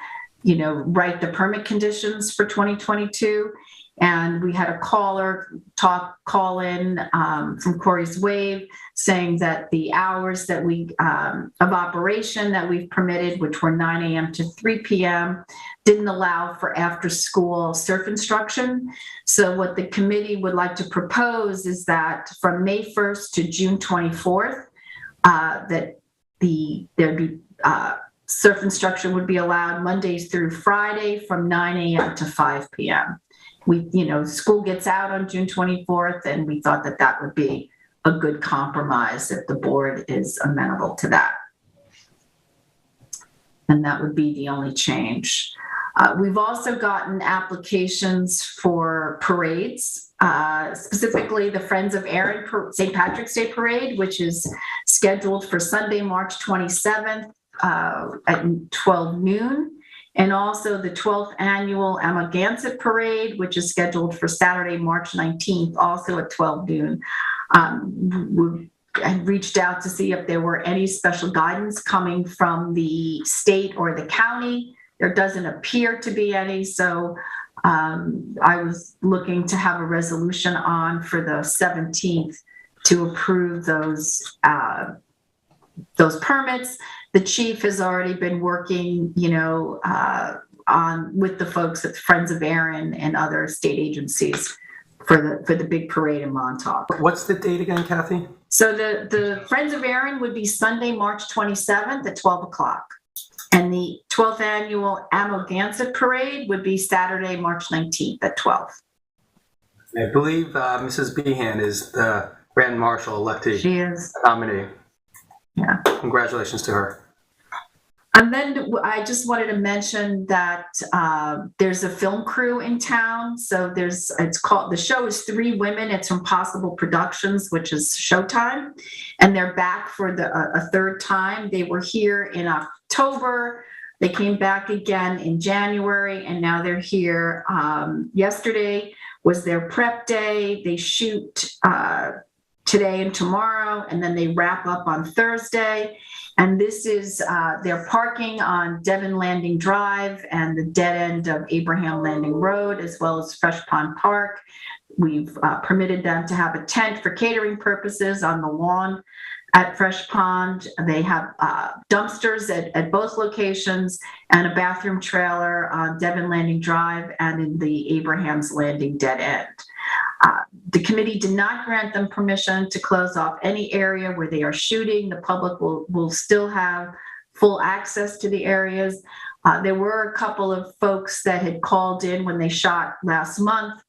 write the permit conditions for 2022. And we had a call in from Corey's Wave saying that the hours that of operation that we've permitted, which were 9 a.m. to 3 p.m., didn't allow for after school surf instruction. So what the committee would like to propose is that from May 1st to June 24th, that there'd be surf instruction would be allowed Mondays through Friday from 9 a.m. to 5 p.m. School gets out on June 24th, and we thought that would be a good compromise if the board is amenable to that. And that would be the only change. We've also gotten applications for parades, specifically the Friends of Erin St. Patrick's Day Parade, which is scheduled for Sunday, March 27th at 12 noon. And also the 12th annual Amagansett Parade, which is scheduled for Saturday, March 19th, also at 12 noon. We're had reached out to see if there were any special guidance coming from the state or the county. There doesn't appear to be any, so I was looking to have a resolution on for the 17th to approve those permits. The chief has already been working, on with the folks at Friends of Erin and other state agencies for the big parade in Montauk. What's the date again, Kathy? So the Friends of Erin would be Sunday, March 27th at 12 o'clock. And the 12th annual Amagansett Parade would be Saturday, March 19th at 12. I believe Mrs. Behan is the Grand Marshal elected. She is. Nominee. Yeah. Congratulations to her. And then I just wanted to mention that there's a film crew in town. So the show is Three Women. It's from Possible Productions, which is Showtime. And they're back for a third time. They were here in October. They came back again in January, and now they're here. Yesterday was their prep day. They shoot today and tomorrow, and then they wrap up on Thursday. And this is their parking on Devon Landing Drive and the dead end of Abraham Landing Road, as well as Fresh Pond Park. We've permitted them to have a tent for catering purposes on the lawn at Fresh Pond. They have dumpsters at both locations and a bathroom trailer on Devon Landing Drive and in the Abraham's Landing dead end. The committee did not grant them permission to close off any area where they are shooting. The public will still have full access to the areas. There were a couple of folks that had called in when they shot last month,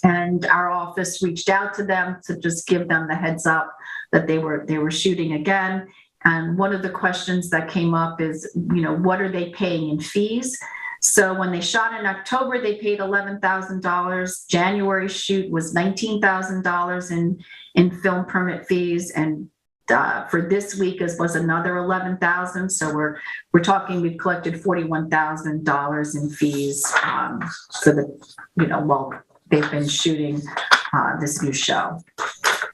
and our office reached out to them to just give them the heads up that they were shooting again. And one of the questions that came up is, what are they paying in fees? So when they shot in October, they paid $11,000. January shoot was $19,000 in film permit fees, and for this week was another $11,000. So we're talking we've collected $41,000 in fees for while they've been shooting this new show.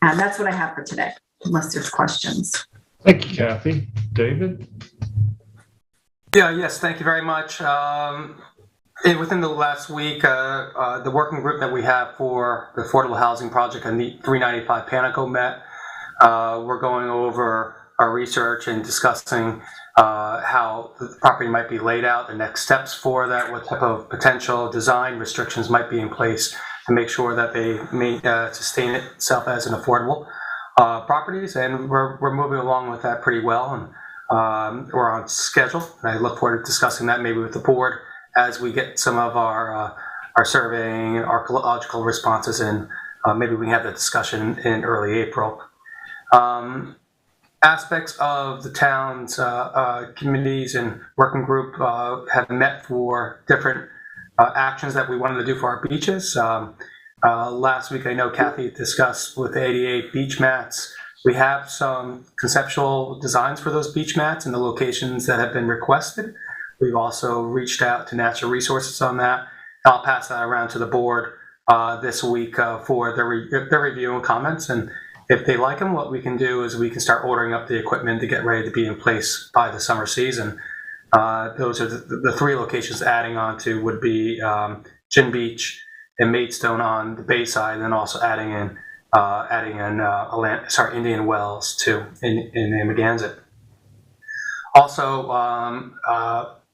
And that's what I have for today, unless there's questions. Thank you, Kathy. David? Yes, thank you very much. Within the last week, the working group that we have for the affordable housing project on the 395 Panico met. We're going over our research and discussing how the property might be laid out, the next steps for that, what type of potential design restrictions might be in place to make sure that they may sustain itself as an affordable properties. And we're moving along with that pretty well. And we're on schedule, and I look forward to discussing that maybe with the board as we get some of our surveying and archaeological responses in. Maybe we can have that discussion in early April. Aspects of the town's committees and working group have met for different actions that we wanted to do for our beaches. Last week, I know Kathy discussed with the 88 beach mats. We have some conceptual designs for those beach mats in the locations that have been requested. We've also reached out to Natural Resources on that. I'll pass that around to the board this week for their review and comments. And if they like them, what we can do is we can start ordering up the equipment to get ready to be in place by the summer season. Those are the three locations adding on to would be Gin Beach and Maidstone on the bay side, and then also adding in Indian Wells too in Amagansett. Also,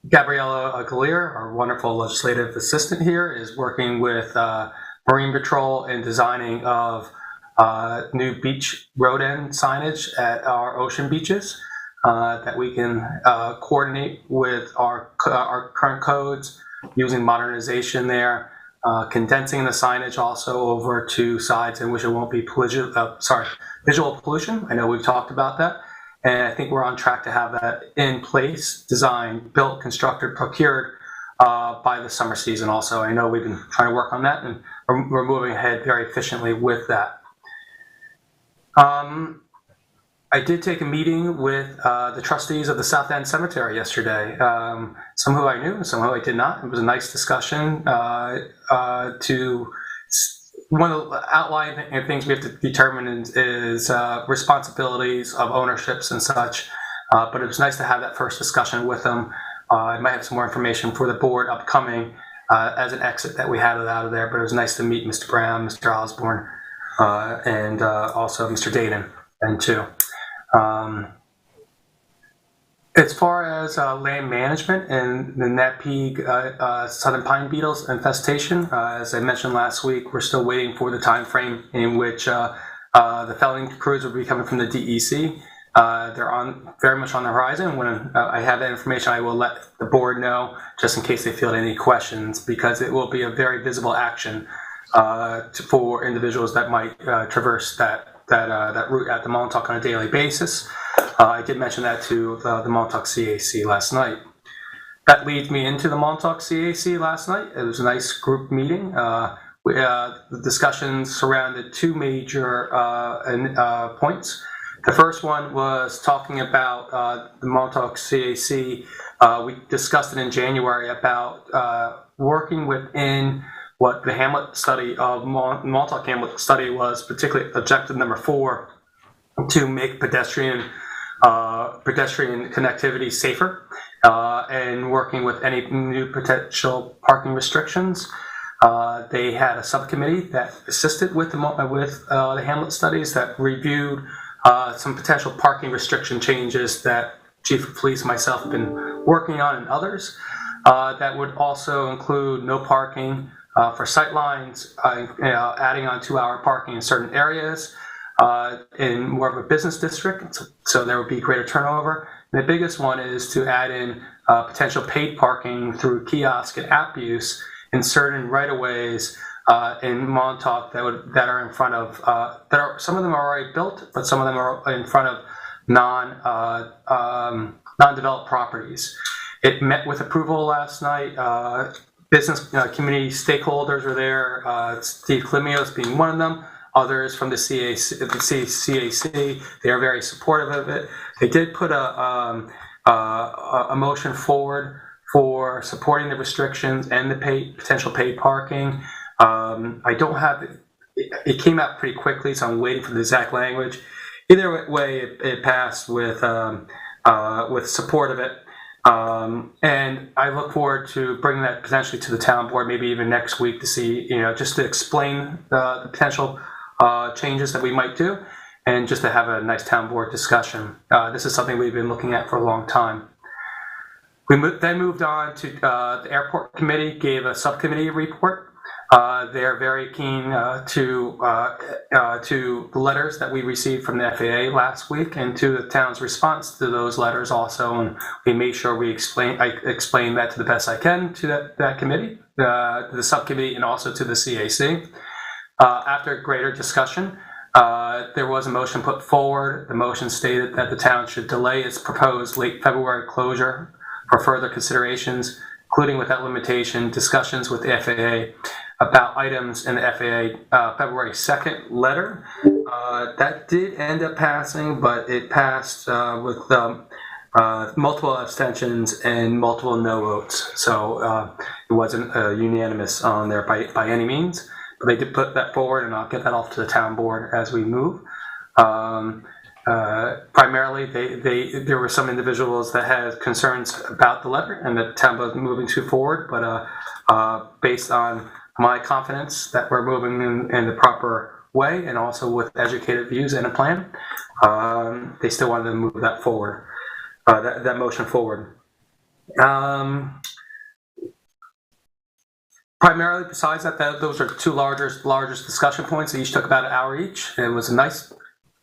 Gabriella Gallier, our wonderful legislative assistant here, is working with Marine Patrol in designing of new beach road end signage at our ocean beaches that we can coordinate with our current codes, using modernization there. Condensing the signage also over to sides in which it won't be visual pollution. I know we've talked about that, and I think we're on track to have that in place, designed, built, constructed, procured by the summer season also. I know we've been trying to work on that, and we're moving ahead very efficiently with that. I did take a meeting with the trustees of the South End Cemetery yesterday. Some who I knew, some who I did not. It was a nice discussion to one of the outline things we have to determine is responsibilities of ownerships and such. But it was nice to have that first discussion with them. I might have some more information for the board upcoming as an exit that we had it out of there. But it was nice to meet Mr. Brown, Mr. Osborne, and also Mr. Dayton, and too. As far as land management and the Napeague southern pine beetles infestation, as I mentioned last week, we're still waiting for the time frame in which the felling crews will be coming from the DEC. They're very much on the horizon. When I have that information, I will let the board know, just in case they feel any questions, because it will be a very visible action for individuals that might traverse that route at the Montauk on a daily basis. I did mention that to the Montauk CAC last night. That leads me into the Montauk CAC last night. It was a nice group meeting. The discussions surrounded two major points. The first one was talking about the Montauk CAC. We discussed it in January about working within what the Hamlet study of Montauk Hamlet study was, particularly objective number 4, to make pedestrian connectivity safer and working with any new potential parking restrictions. They had a subcommittee that assisted with the Hamlet studies that reviewed some potential parking restriction changes that Chief of Police and myself have been working on, and others. That would also include no parking for sightlines, adding on 2-hour parking in certain areas, in more of a business district, so there would be greater turnover. And the biggest one is to add in potential paid parking through kiosk and app use in certain right-of-ways in Montauk that are in front of some of them are already built, but some of them are in front of non-developed properties. It met with approval last night. Business community stakeholders were there. Steve Klimios being one of them. Others from the CAC, they are very supportive of it. They did put a motion forward for supporting the restrictions and the potential paid parking. I don't have it came out pretty quickly, so I'm waiting for the exact language. Either way, it passed with support of it. And I look forward to bringing that potentially to the town board, maybe even next week, to see, just to explain the potential changes that we might do, and just to have a nice town board discussion. This is something we've been looking at for a long time. We then moved on to the airport committee, gave a subcommittee report. They're very keen to the letters that we received from the FAA last week, and to the town's response to those letters also. And we made sure I explained that to the best I can to that committee, the subcommittee, and also to the CAC. After greater discussion, there was a motion put forward. The motion stated that the town should delay its proposed late February closure for further considerations, including without limitation discussions with the FAA about items in the FAA February 2nd letter. That did end up passing, but it passed with multiple abstentions and multiple no votes. So it wasn't unanimous on there by any means. But they did put that forward, and I'll get that off to the town board as we move. Primarily, there were some individuals that had concerns about the letter and the town was moving too forward, but based on my confidence that we're moving in the proper way, and also with educated views and a plan, they still wanted to move that forward, that motion forward. Primarily, besides that, those are two largest discussion points. They each took about an hour each. It was a nice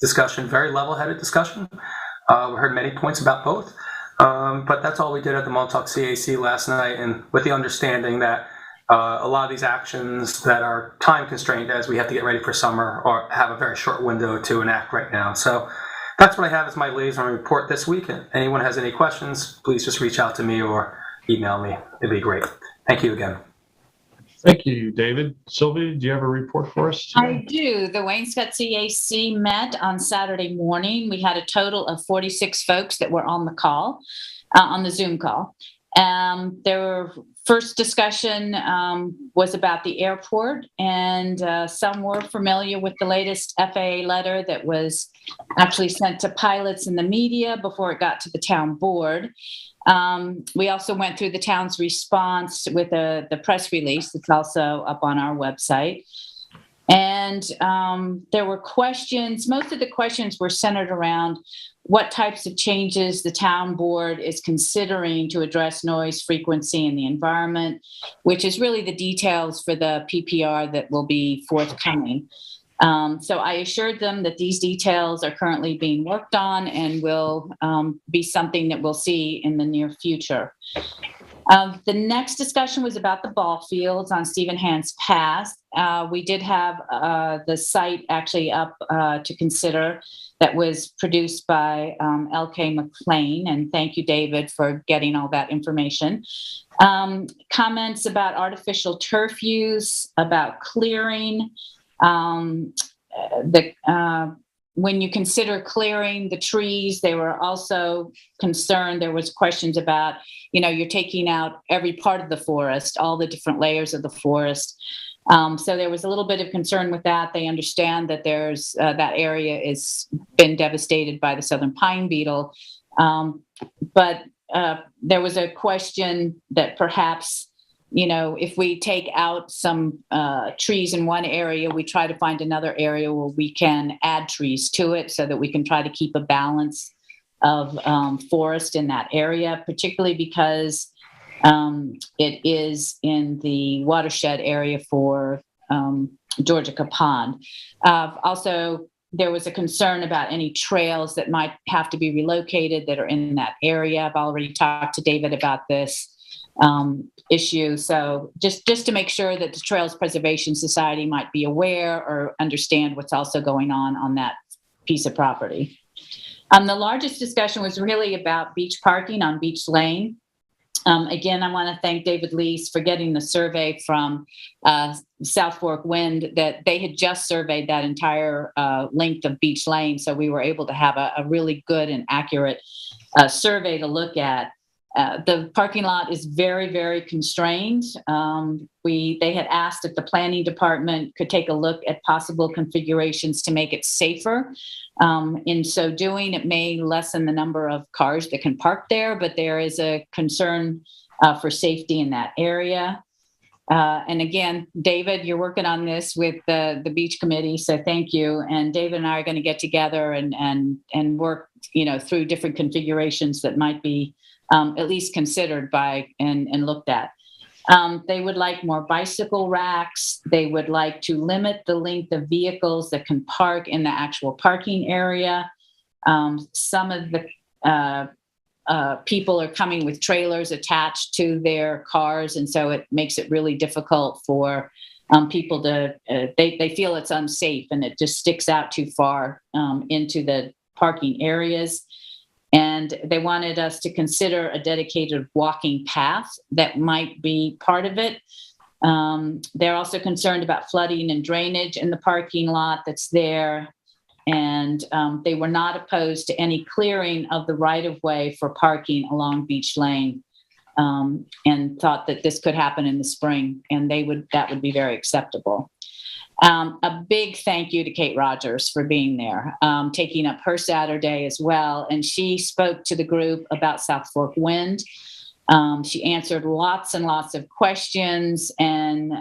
discussion, very level-headed discussion. We heard many points about both. But that's all we did at the Montauk CAC last night, and with the understanding that a lot of these actions that are time constrained, as we have to get ready for summer, or have a very short window to enact right now. So that's what I have as my liaison report this week. If anyone has any questions, please just reach out to me or email me. It'd be great. Thank you again. Thank you, David. Sylvia, do you have a report for us today? I do. The Wainscott CAC met on Saturday morning. We had a total of 46 folks that were on the call, on the Zoom call. Their first discussion was about the airport, and some were familiar with the latest FAA letter that was actually sent to pilots in the media before it got to the town board. We also went through the town's response with the press release. It's also up on our website. And there were questions. Most of the questions were centered around what types of changes the town board is considering to address noise frequency in the environment, which is really the details for the PPR that will be forthcoming. So I assured them that these details are currently being worked on and will be something that we'll see in the near future. The next discussion was about the ball fields on Stephen Hans Pass. We did have the site actually up to consider that was produced by L.K. McLean, and thank you, David, for getting all that information. Comments about artificial turf use, about clearing, when you consider clearing the trees, they were also concerned. There was questions about, you're taking out every part of the forest, all the different layers of the forest. So there was a little bit of concern with that. They understand that there's that area has been devastated by the southern pine beetle. But there was a question that perhaps, if we take out some trees in one area, we try to find another area where we can add trees to it so that we can try to keep a balance of forest in that area, particularly because it is in the watershed area for Georgia Pond. Also, there was a concern about any trails that might have to be relocated that are in that area. I've already talked to David about this issue. So just to make sure that the Trails Preservation Society might be aware or understand what's also going on that piece of property. The largest discussion was really about beach parking on Beach Lane. Again, I want to thank David Lees for getting the survey from South Fork Wind that they had just surveyed that entire length of Beach Lane. So we were able to have a really good and accurate survey to look at. The parking lot is very, very constrained. They had asked if the planning department could take a look at possible configurations to make it safer. In so doing, it may lessen the number of cars that can park there, but there is a concern for safety in that area. And again, David, you're working on this with the beach committee, so thank you. And David and I are going to get together and work, through different configurations that might be at least considered and looked at. They would like more bicycle racks. They would like to limit the length of vehicles that can park in the actual parking area. Some of the people are coming with trailers attached to their cars, and so it makes it really difficult for people to, they feel it's unsafe and it just sticks out too far into the parking areas. And they wanted us to consider a dedicated walking path that might be part of it. They're also concerned about flooding and drainage in the parking lot that's there. And they were not opposed to any clearing of the right-of-way for parking along Beach Lane, and thought that this could happen in the spring, and that would be very acceptable. A big thank you to Kate Rogers for being there, taking up her Saturday as well. And she spoke to the group about South Fork Wind. She answered lots and lots of questions, and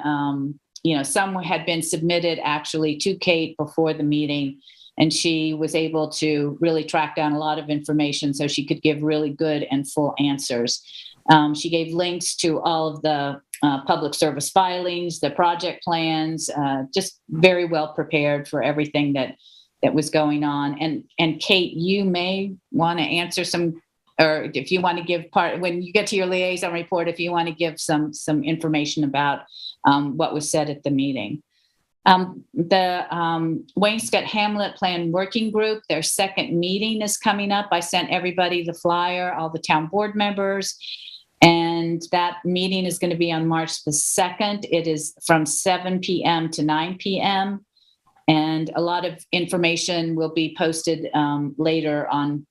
some had been submitted actually to Kate before the meeting, and she was able to really track down a lot of information so she could give really good and full answers. She gave links to all of the public service filings, the project plans, just very well prepared for everything that was going on. And Kate, you may want to answer some, or if you want to give when you get to your liaison report, if you want to give some information about what was said at the meeting. The Wainscott Hamlet Plan Working Group, their second meeting is coming up. I sent everybody the flyer, all the town board members. And that meeting is going to be on March the 2nd. It is from 7 p.m. to 9 p.m. And a lot of information will be posted later on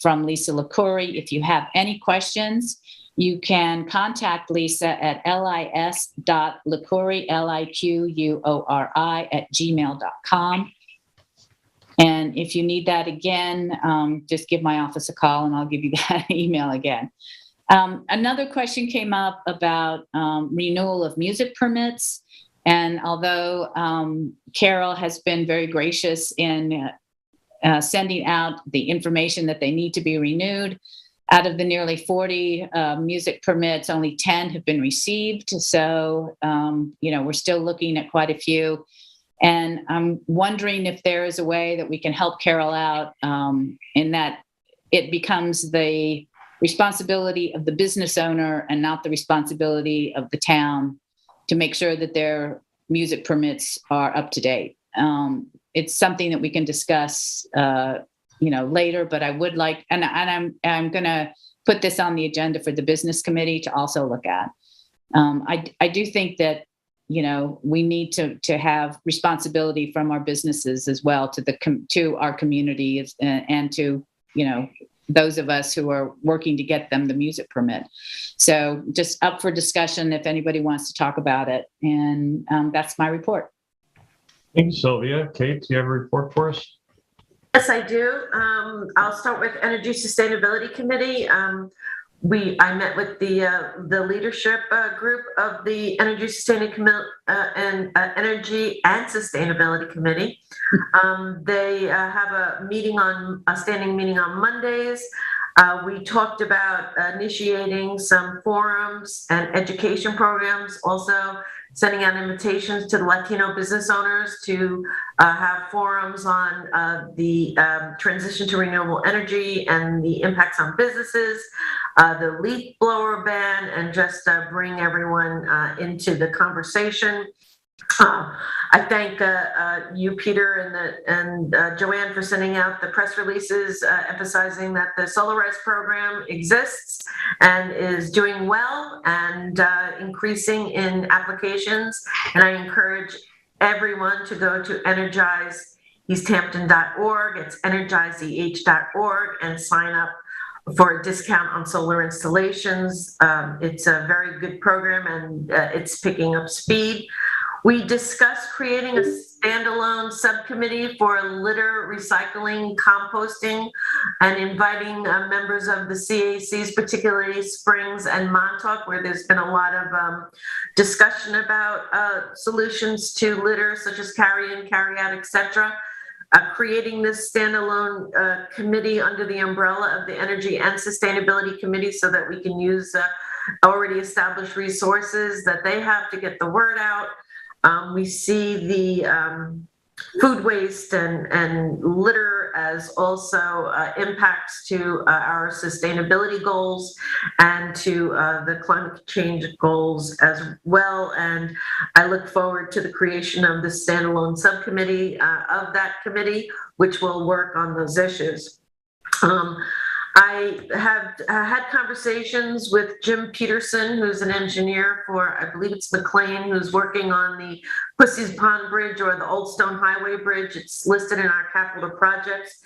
from Lisa LaCourie. If you have any questions, you can contact Lisa at lis.liquori, liquori, @gmail.com. And if you need that again, just give my office a call and I'll give you that email again. Another question came up about renewal of music permits. And although Carol has been very gracious in sending out the information that they need to be renewed, out of the nearly 40 music permits, only 10 have been received. So, we're still looking at quite a few. And I'm wondering if there is a way that we can help Carol out in that it becomes the responsibility of the business owner and not the responsibility of the town to make sure that their music permits are up to date. It's something that we can discuss, later, but I would like, and I'm going to put this on the agenda for the business committee to also look at. I do think that, we need to have responsibility from our businesses as well to our communities and to, those of us who are working to get them the music permit. So just up for discussion if anybody wants to talk about it. And that's my report. Thanks, Sylvia. Kate, do you have a report for us? Yes, I do. I'll start with Energy Sustainability Committee. I met with the leadership group of the Energy and Sustainability Committee. They have a standing meeting on Mondays. We talked about initiating some forums and education programs, also sending out invitations to the Latino business owners to have forums on the transition to renewable energy and the impacts on businesses, the leaf blower ban, and just bring everyone into the conversation. I thank you, Peter, and Joanne for sending out the press releases emphasizing that the Solarize program exists and is doing well and increasing in applications. And I encourage everyone to go to energizeeasthampton.org. It's energizeeh.org and sign up for a discount on solar installations. It's a very good program and it's picking up speed. We discussed creating a standalone subcommittee for litter recycling, composting, and inviting members of the CACs, particularly Springs and Montauk, where there's been a lot of discussion about solutions to litter, such as carry in, carry out, etc. Creating this standalone committee under the umbrella of the Energy and Sustainability Committee so that we can use already established resources that they have to get the word out. We see the food waste and litter as also impacts to our sustainability goals and to the climate change goals as well. And I look forward to the creation of the standalone subcommittee of that committee, which will work on those issues. I have had conversations with Jim Peterson, who's an engineer for, I believe it's McLean, who's working on the Pussy's Pond Bridge or the Old Stone Highway Bridge. It's listed in our capital projects.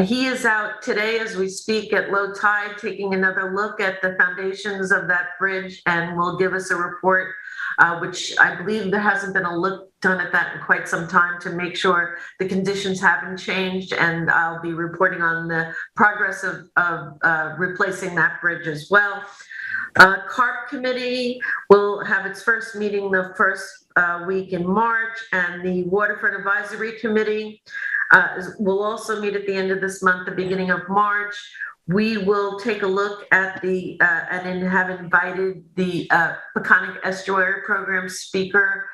He is out today as we speak at low tide, taking another look at the foundations of that bridge and will give us a report, which I believe there hasn't been a look done at that in quite some time to make sure the conditions haven't changed, and I'll be reporting on the progress of replacing that bridge as well. CARP committee will have its first meeting the first week in March, and the Waterfront Advisory Committee will also meet at the end of this month, the beginning of March. We will take a look at the and have invited the Peconic Estuary Program speaker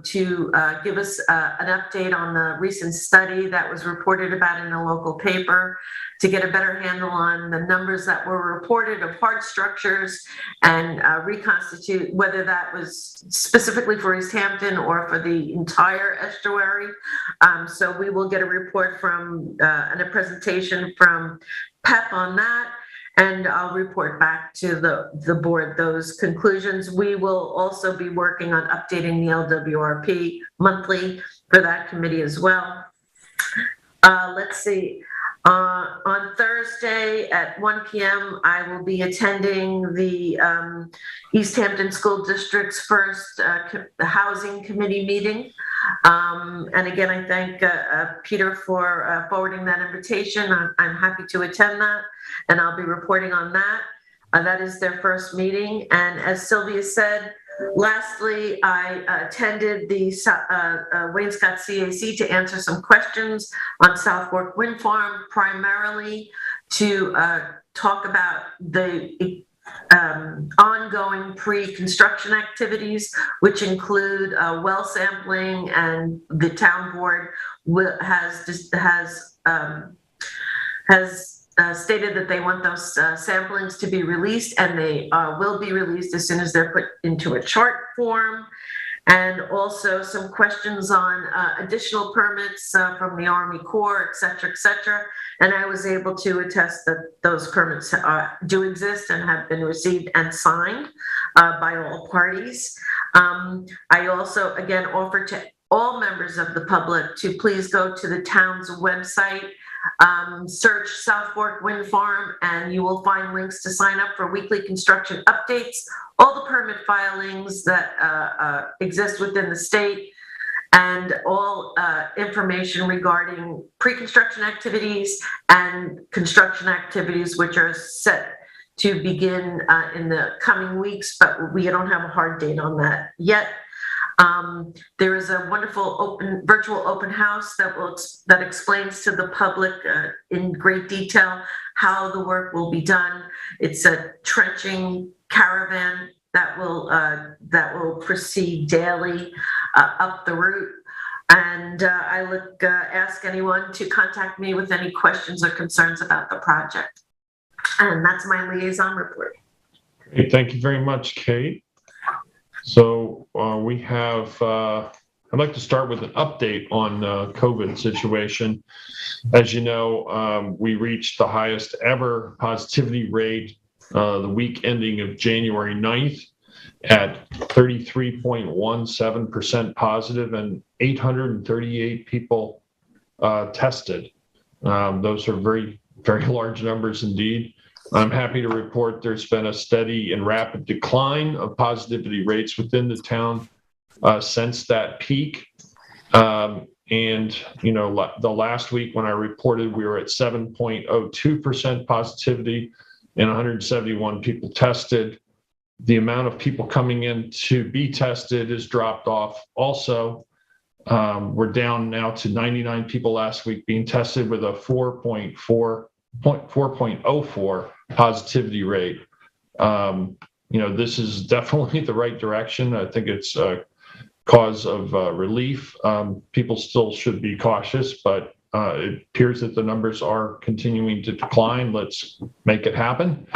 to give us an update on the recent study that was reported about in the local paper, to get a better handle on the numbers that were reported of hard structures and reconstitute whether that was specifically for East Hampton or for the entire estuary. So we will get a report from and a presentation from PEP on that, and I'll report back to the board those conclusions. We will also be working on updating the LWRP monthly for that committee as well. Let's see. On Thursday at 1 p.m., I will be attending the East Hampton School District's first Housing Committee meeting. And again, I thank Peter for forwarding that invitation. I'm happy to attend that, and I'll be reporting on that. That is their first meeting. And as Sylvia said, lastly, I attended the Wainscott CAC to answer some questions on South Fork Wind Farm, primarily to talk about the ongoing pre-construction activities, which include well sampling, and the town board has stated that they want those samplings to be released, and they will be released as soon as they're put into a chart form. And also some questions on additional permits from the Army Corps, et cetera, et cetera. And I was able to attest that those permits do exist and have been received and signed by all parties. I also, again, offer to all members of the public to please go to the town's website, search South Fork Wind Farm, and you will find links to sign up for weekly construction updates, all the permit filings that exist within the state, and all information regarding pre-construction activities and construction activities which are set to begin in the coming weeks, but we don't have a hard date on that yet. There is a wonderful virtual open house that explains to the public in great detail how the work will be done. It's a trenching caravan that will proceed daily up the route. And I would ask anyone to contact me with any questions or concerns about the project. And that's my liaison report. Great. Thank you very much, Kate. So we have, I'd like to start with an update on COVID situation. As you know, we reached the highest ever positivity rate the week ending of January 9th at 33.17% positive and 838 people tested. Those are very, very large numbers indeed. I'm happy to report there's been a steady and rapid decline of positivity rates within the town since that peak. And, you know, the last week when I reported, we were at 7.02% positivity and 171 people tested. The amount of people coming in to be tested has dropped off also. We're down now to 99 people last week being tested with a 4.04 positivity rate. You know, this is definitely the right direction. I think it's a cause of relief. People still should be cautious, but it appears that the numbers are continuing to decline. Let's make it happen.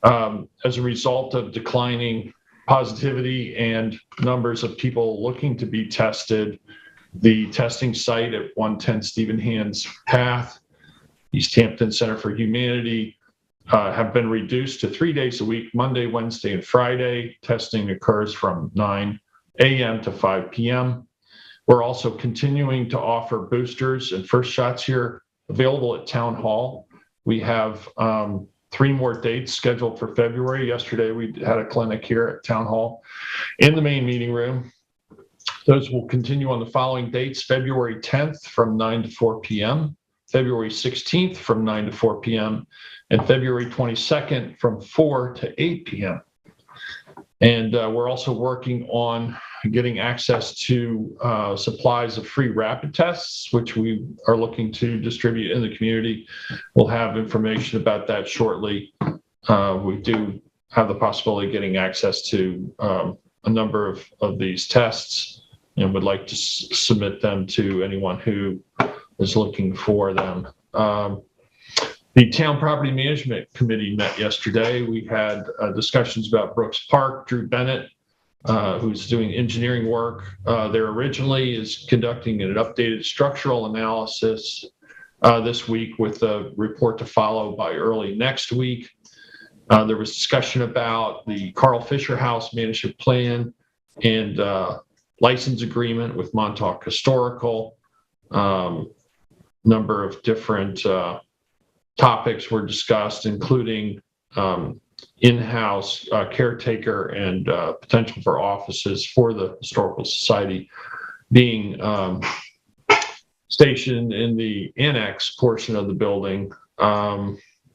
As a result of declining positivity and numbers of people looking to be tested, the testing site at 110 Stephen Hands Path, East Hampton Center for Humanity, have been reduced to 3 days a week, Monday, Wednesday, and Friday. Testing occurs from 9 a.m. to 5 p.m. We're also continuing to offer boosters and first shots here available at Town Hall. We have 3 more dates scheduled for February. Yesterday, we had a clinic here at Town Hall in the main meeting room. Those will continue on the following dates: February 10th from 9 to 4 p.m., February 16th from 9 to 4 p.m., and February 22nd from 4 to 8 p.m. And we're also working on getting access to supplies of free rapid tests, which we are looking to distribute in the community. We'll have information about that shortly. We do have the possibility of getting access to a number of these tests and would like to submit them to anyone who is looking for them. The Town Property Management Committee met yesterday. We had discussions about Brooks Park. Drew Bennett, who's doing engineering work there originally, is conducting an updated structural analysis this week with a report to follow by early next week. There was discussion about the Carl Fisher House management plan and license agreement with Montauk Historical. Number of different topics were discussed, including in-house caretaker and potential for offices for the Historical Society being stationed in the annex portion of the building.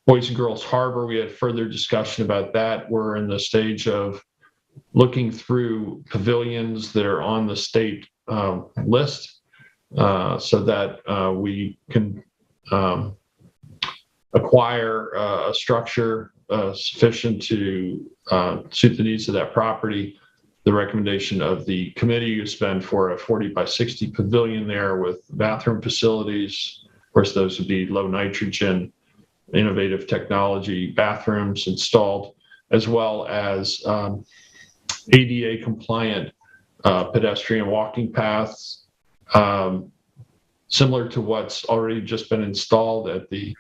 Boys and Girls Harbor, we had further discussion about that. We're in the stage of looking through pavilions that are on the state list so that we can acquire a structure sufficient to suit the needs of that property. The recommendation of the committee is spend for a 40 by 60 pavilion there with bathroom facilities. Of course, those would be low nitrogen, innovative technology bathrooms installed, as well as ADA compliant pedestrian walking paths, similar to what's already just been installed at the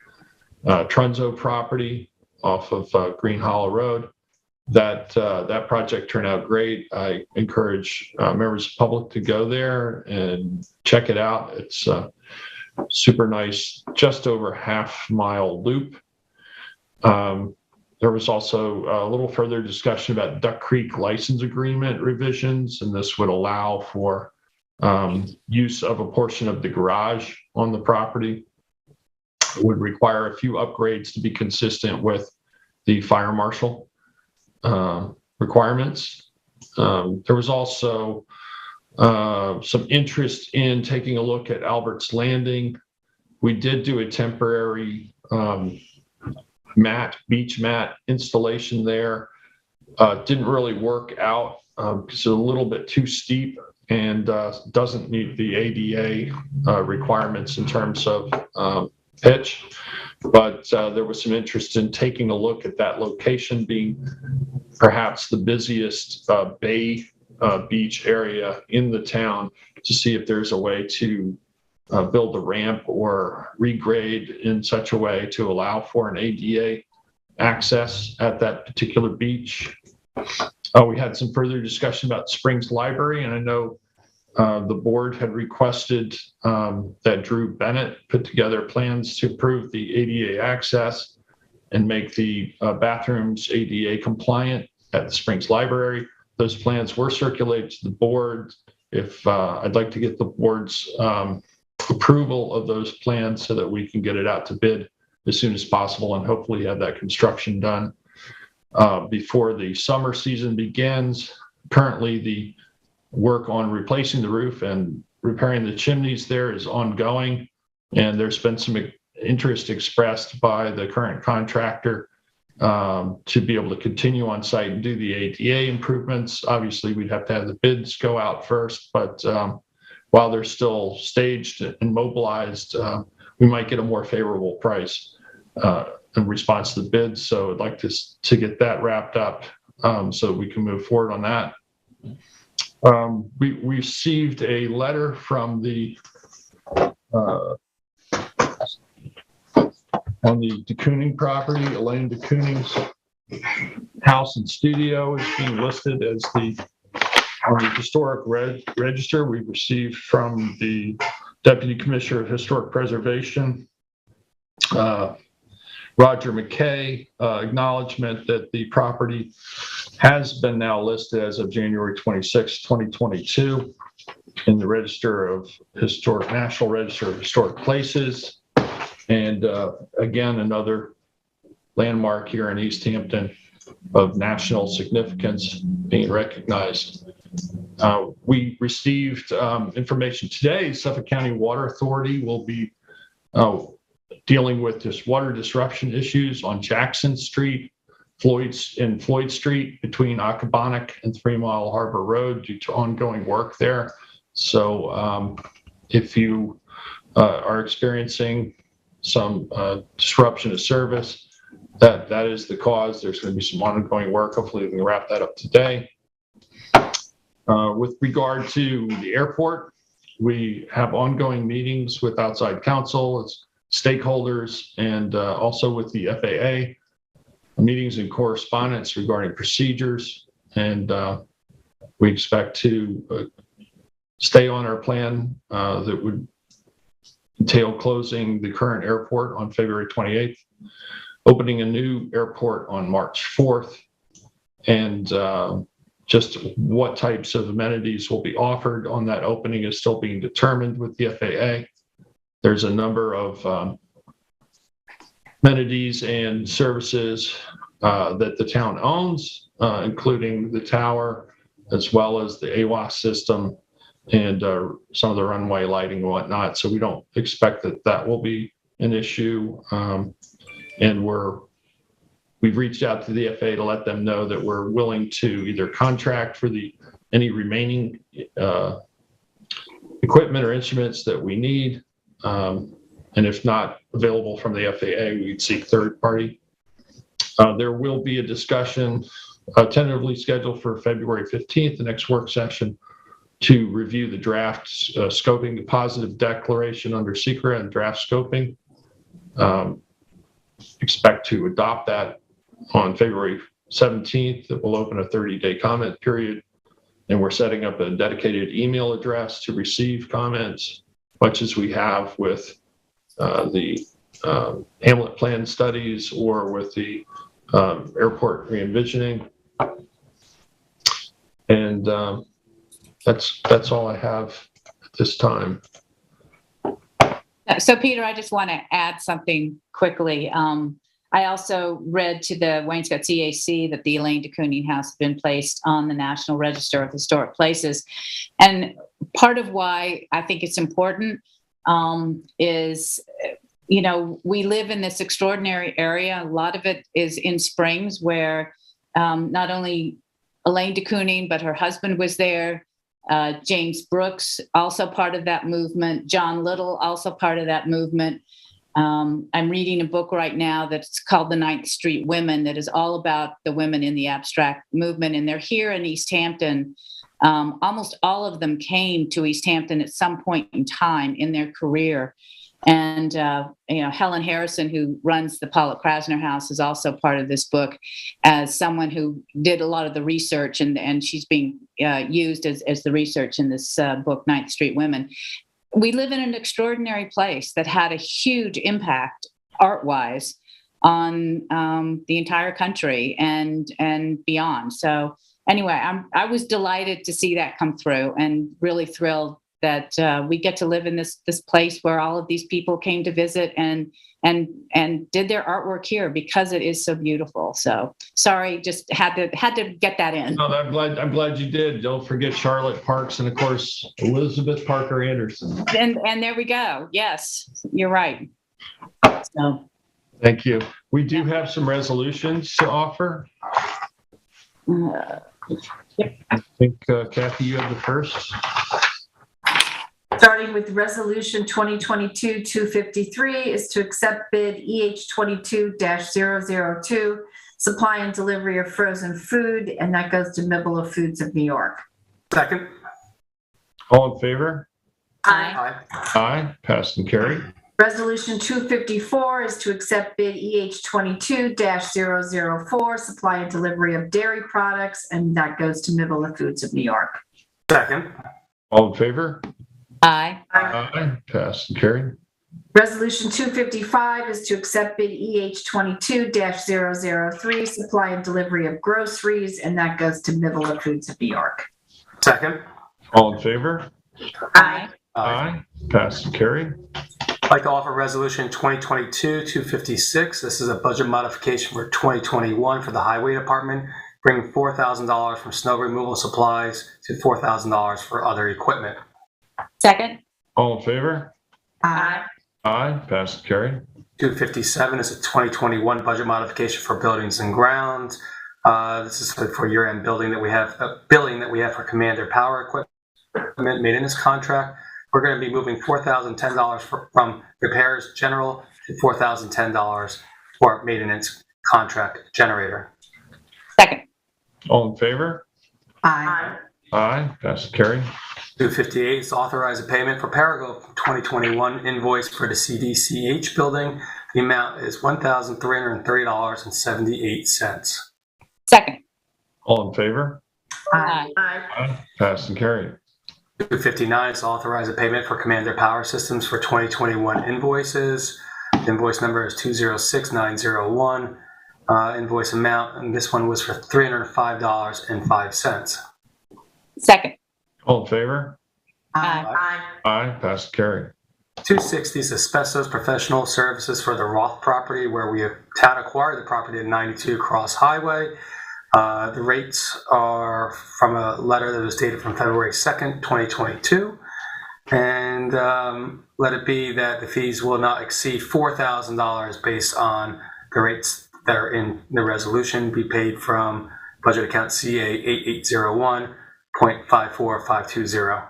Trunzo property off of Green Hollow Road. That project turned out great. I encourage members of the public to go there and check it out. It's super nice, just over half-mile loop. There was also a little further discussion about Duck Creek license agreement revisions, and this would allow for use of a portion of the garage on the property. It would require a few upgrades to be consistent with the fire marshal requirements. There was also some interest in taking a look at Albert's Landing. We did do a temporary beach mat installation there. Didn't really work out because it's a little bit too steep and doesn't meet the ADA requirements in terms of pitch. But there was some interest in taking a look at that location being perhaps the busiest bay beach area in the town to see if there's a way to build a ramp or regrade in such a way to allow for an ADA access at that particular beach. We had some further discussion about Springs Library, and I know the board had requested that Drew Bennett put together plans to improve the ADA access and make the bathrooms ADA compliant at the Springs Library. Those plans were circulated to the board. If I'd like to get the board's approval of those plans so that we can get it out to bid as soon as possible and hopefully have that construction done before the summer season begins. Currently, the work on replacing the roof and repairing the chimneys there is ongoing, and there's been some interest expressed by the current contractor to be able to continue on site and do the ADA improvements. Obviously, we'd have to have the bids go out first, but while they're still staged and mobilized, we might get a more favorable price in response to the bids. So I'd like to get that wrapped up so we can move forward on that. We received a letter from the on the de Kooning property. Elaine de Kooning's house and studio is being listed as on the historic register. We received from the Deputy Commissioner of Historic Preservation, Roger McKay, acknowledgement that the property has been now listed as of January 26, 2022 in the National Register of Historic Places. And again, another landmark here in East Hampton of national significance being recognized. We received information today. Suffolk County Water Authority will be dealing with this water disruption issues on Jackson Street, Floyd Street between Accabonac and 3 Mile Harbor Road due to ongoing work there. So if you are experiencing some disruption of service, that is the cause. There's going to be some ongoing work. Hopefully we can wrap that up today. With regard to the airport, we have ongoing meetings with outside counsel, stakeholders, and also with the FAA, meetings and correspondence regarding procedures. And we expect to stay on our plan that would entail closing the current airport on February 28th, opening a new airport on March 4th, and just what types of amenities will be offered on that opening is still being determined with the FAA. There's a number of amenities and services that the town owns, including the tower, as well as the AWAS system and some of the runway lighting and whatnot. So we don't expect that that will be an issue. And we've reached out to the FAA to let them know that we're willing to either contract for any remaining equipment or instruments that we need. And if not available from the FAA, we'd seek third party. There will be a discussion tentatively scheduled for February 15th, the next work session, to review the draft scoping, the positive declaration under SECRA and draft scoping. Expect to adopt that on February 17th. It will open a 30-day comment period, and we're setting up a dedicated email address to receive comments, much as we have with the Hamlet plan studies or with the airport re-envisioning. And that's all I have at this time. So Peter, I just want to add something quickly. I also read to the Wainscott CAC that the Elaine de Kooning House has been placed on the National Register of Historic Places. And part of why I think it's important is, you know, we live in this extraordinary area. A lot of it is in Springs, where not only Elaine de Kooning, but her husband was there. James Brooks, also part of that movement. John Little, also part of that movement. I'm reading a book right now that's called The 9th Street Women, that is all about the women in the abstract movement. And they're here in East Hampton. Almost all of them came to East Hampton at some point in time in their career. And, you know, Helen Harrison, who runs the Pollock Krasner House, is also part of this book as someone who did a lot of the research, and she's being used as the research in this book, 9th Street Women. We live in an extraordinary place that had a huge impact art-wise on the entire country and beyond. So anyway, I was delighted to see that come through, and really thrilled that we get to live in this place where all of these people came to visit and did their artwork here, because it is so beautiful. So sorry, just had to get that in. No, I'm glad you did. Don't forget Charlotte Parks and of course Elizabeth Parker Anderson. And there we go. Yes, you're right. So thank you. We do have some resolutions to offer. I think Kathy, you have the first. Starting with Resolution 2022-253 is to accept bid EH22-002, supply and delivery of frozen food, and that goes to Mibble Foods of New York. Second. All in favor? Aye. Aye. Passed and carried. Resolution 254 is to accept bid EH22-004, supply and delivery of dairy products, and that goes to Mibble Foods of New York. Second. All in favor? Aye. Aye. Passed and carried. Resolution 255 is to accept bid EH22-003, supply and delivery of groceries, and that goes to Mibble Foods of New York. Second. All in favor? Aye. Aye. Passed and carried. I'd like to offer Resolution 2022-256. This is a budget modification for 2021 for the Highway Department, bringing $4,000 from snow removal supplies to $4,000 for other equipment. Second. All in favor? Aye. Aye. Passed and carried. 257 is a 2021 budget modification for buildings and grounds. This is for year-end billing that we have for Commander Power Equipment maintenance contract. We're going to be moving $4,010 from repairs general to $4,010 for maintenance contract generator. Second. All in favor? Aye. Aye. Passed and carried. 258 is to authorize a payment for Parago 2021 invoice for the CDCH building. The amount is $1,330.78. Second. All in favor? Aye. Aye. Passed and carried. 259 is to authorize a payment for Commander Power Systems for 2021 invoices. The invoice number is 206901. Invoice amount, and this one was for $305.05. Second. All in favor? Aye. Aye, pass and carried. 260 is asbestos professional services for the Roth property where we have town acquired the property at 92 Cross Highway. The rates are from a letter that was dated from February 2nd, 2022. And let it be that the fees will not exceed $4,000 based on the rates that are in the resolution, be paid from budget account CA 8801.54520.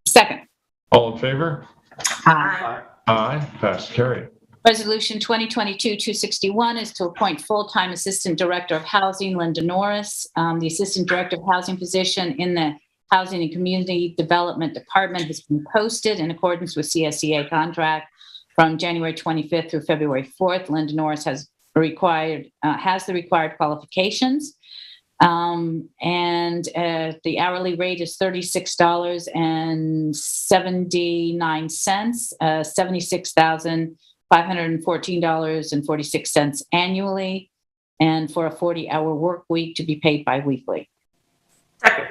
Second. All in favor? Aye. Aye, pass and carried. Resolution 2022-261 is to appoint full-time Assistant Director of Housing, Linda Norris. The Assistant Director of Housing position in the Housing and Community Development Department has been posted in accordance with CSEA contract from January 25th through February 4th. Linda Norris has the required qualifications. The hourly rate is $36.79, $76,514.46 annually, and for a 40-hour work week to be paid bi-weekly. Second.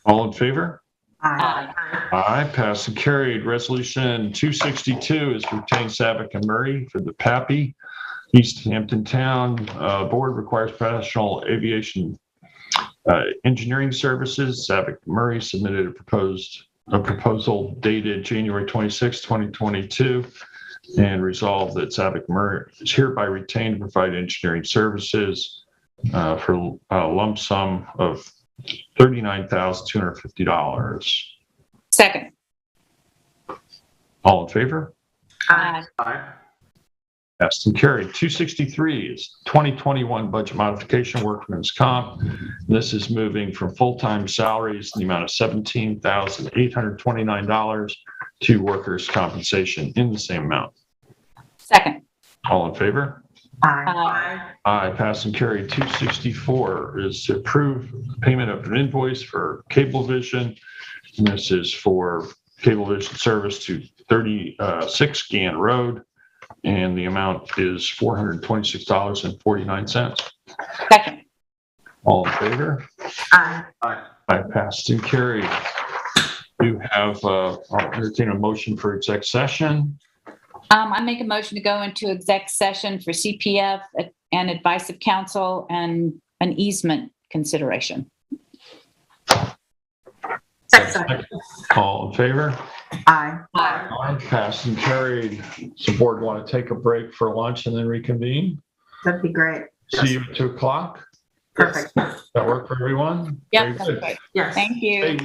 All in favor? Aye. Aye, pass and carried. Resolution 262 is to retain Savick and Murray for the PAPI. East Hampton Town Board requires professional aviation engineering services. Savick Murray submitted a proposal dated January 26, 2022, and resolved that Savick Murray is hereby retained to provide engineering services for a lump sum of $39,250. Second. All in favor? Aye. Passed and carried. 263 is 2021 budget modification, workman's comp. This is moving from full-time salaries in the amount of $17,829 to workers' compensation in the same amount. Second. All in favor? Aye. Aye, pass and carried. 264 is to approve payment of an invoice for Cablevision. And this is for Cablevision service to 36 Gann Road, and the amount is $426.49. Second. All in favor? Aye. Aye, passed and carried. You have, I'll entertain a motion for exec session. I make a motion to go into exec session for CPF and advice of counsel and an easement consideration. Second. All in favor? Aye. Aye, passed and carried. Does the board want to take a break for lunch and then reconvene? That'd be great. See you at 2:00. Perfect. That work for everyone? Yep, Very that's good. great. Yes. Thank you. Hey,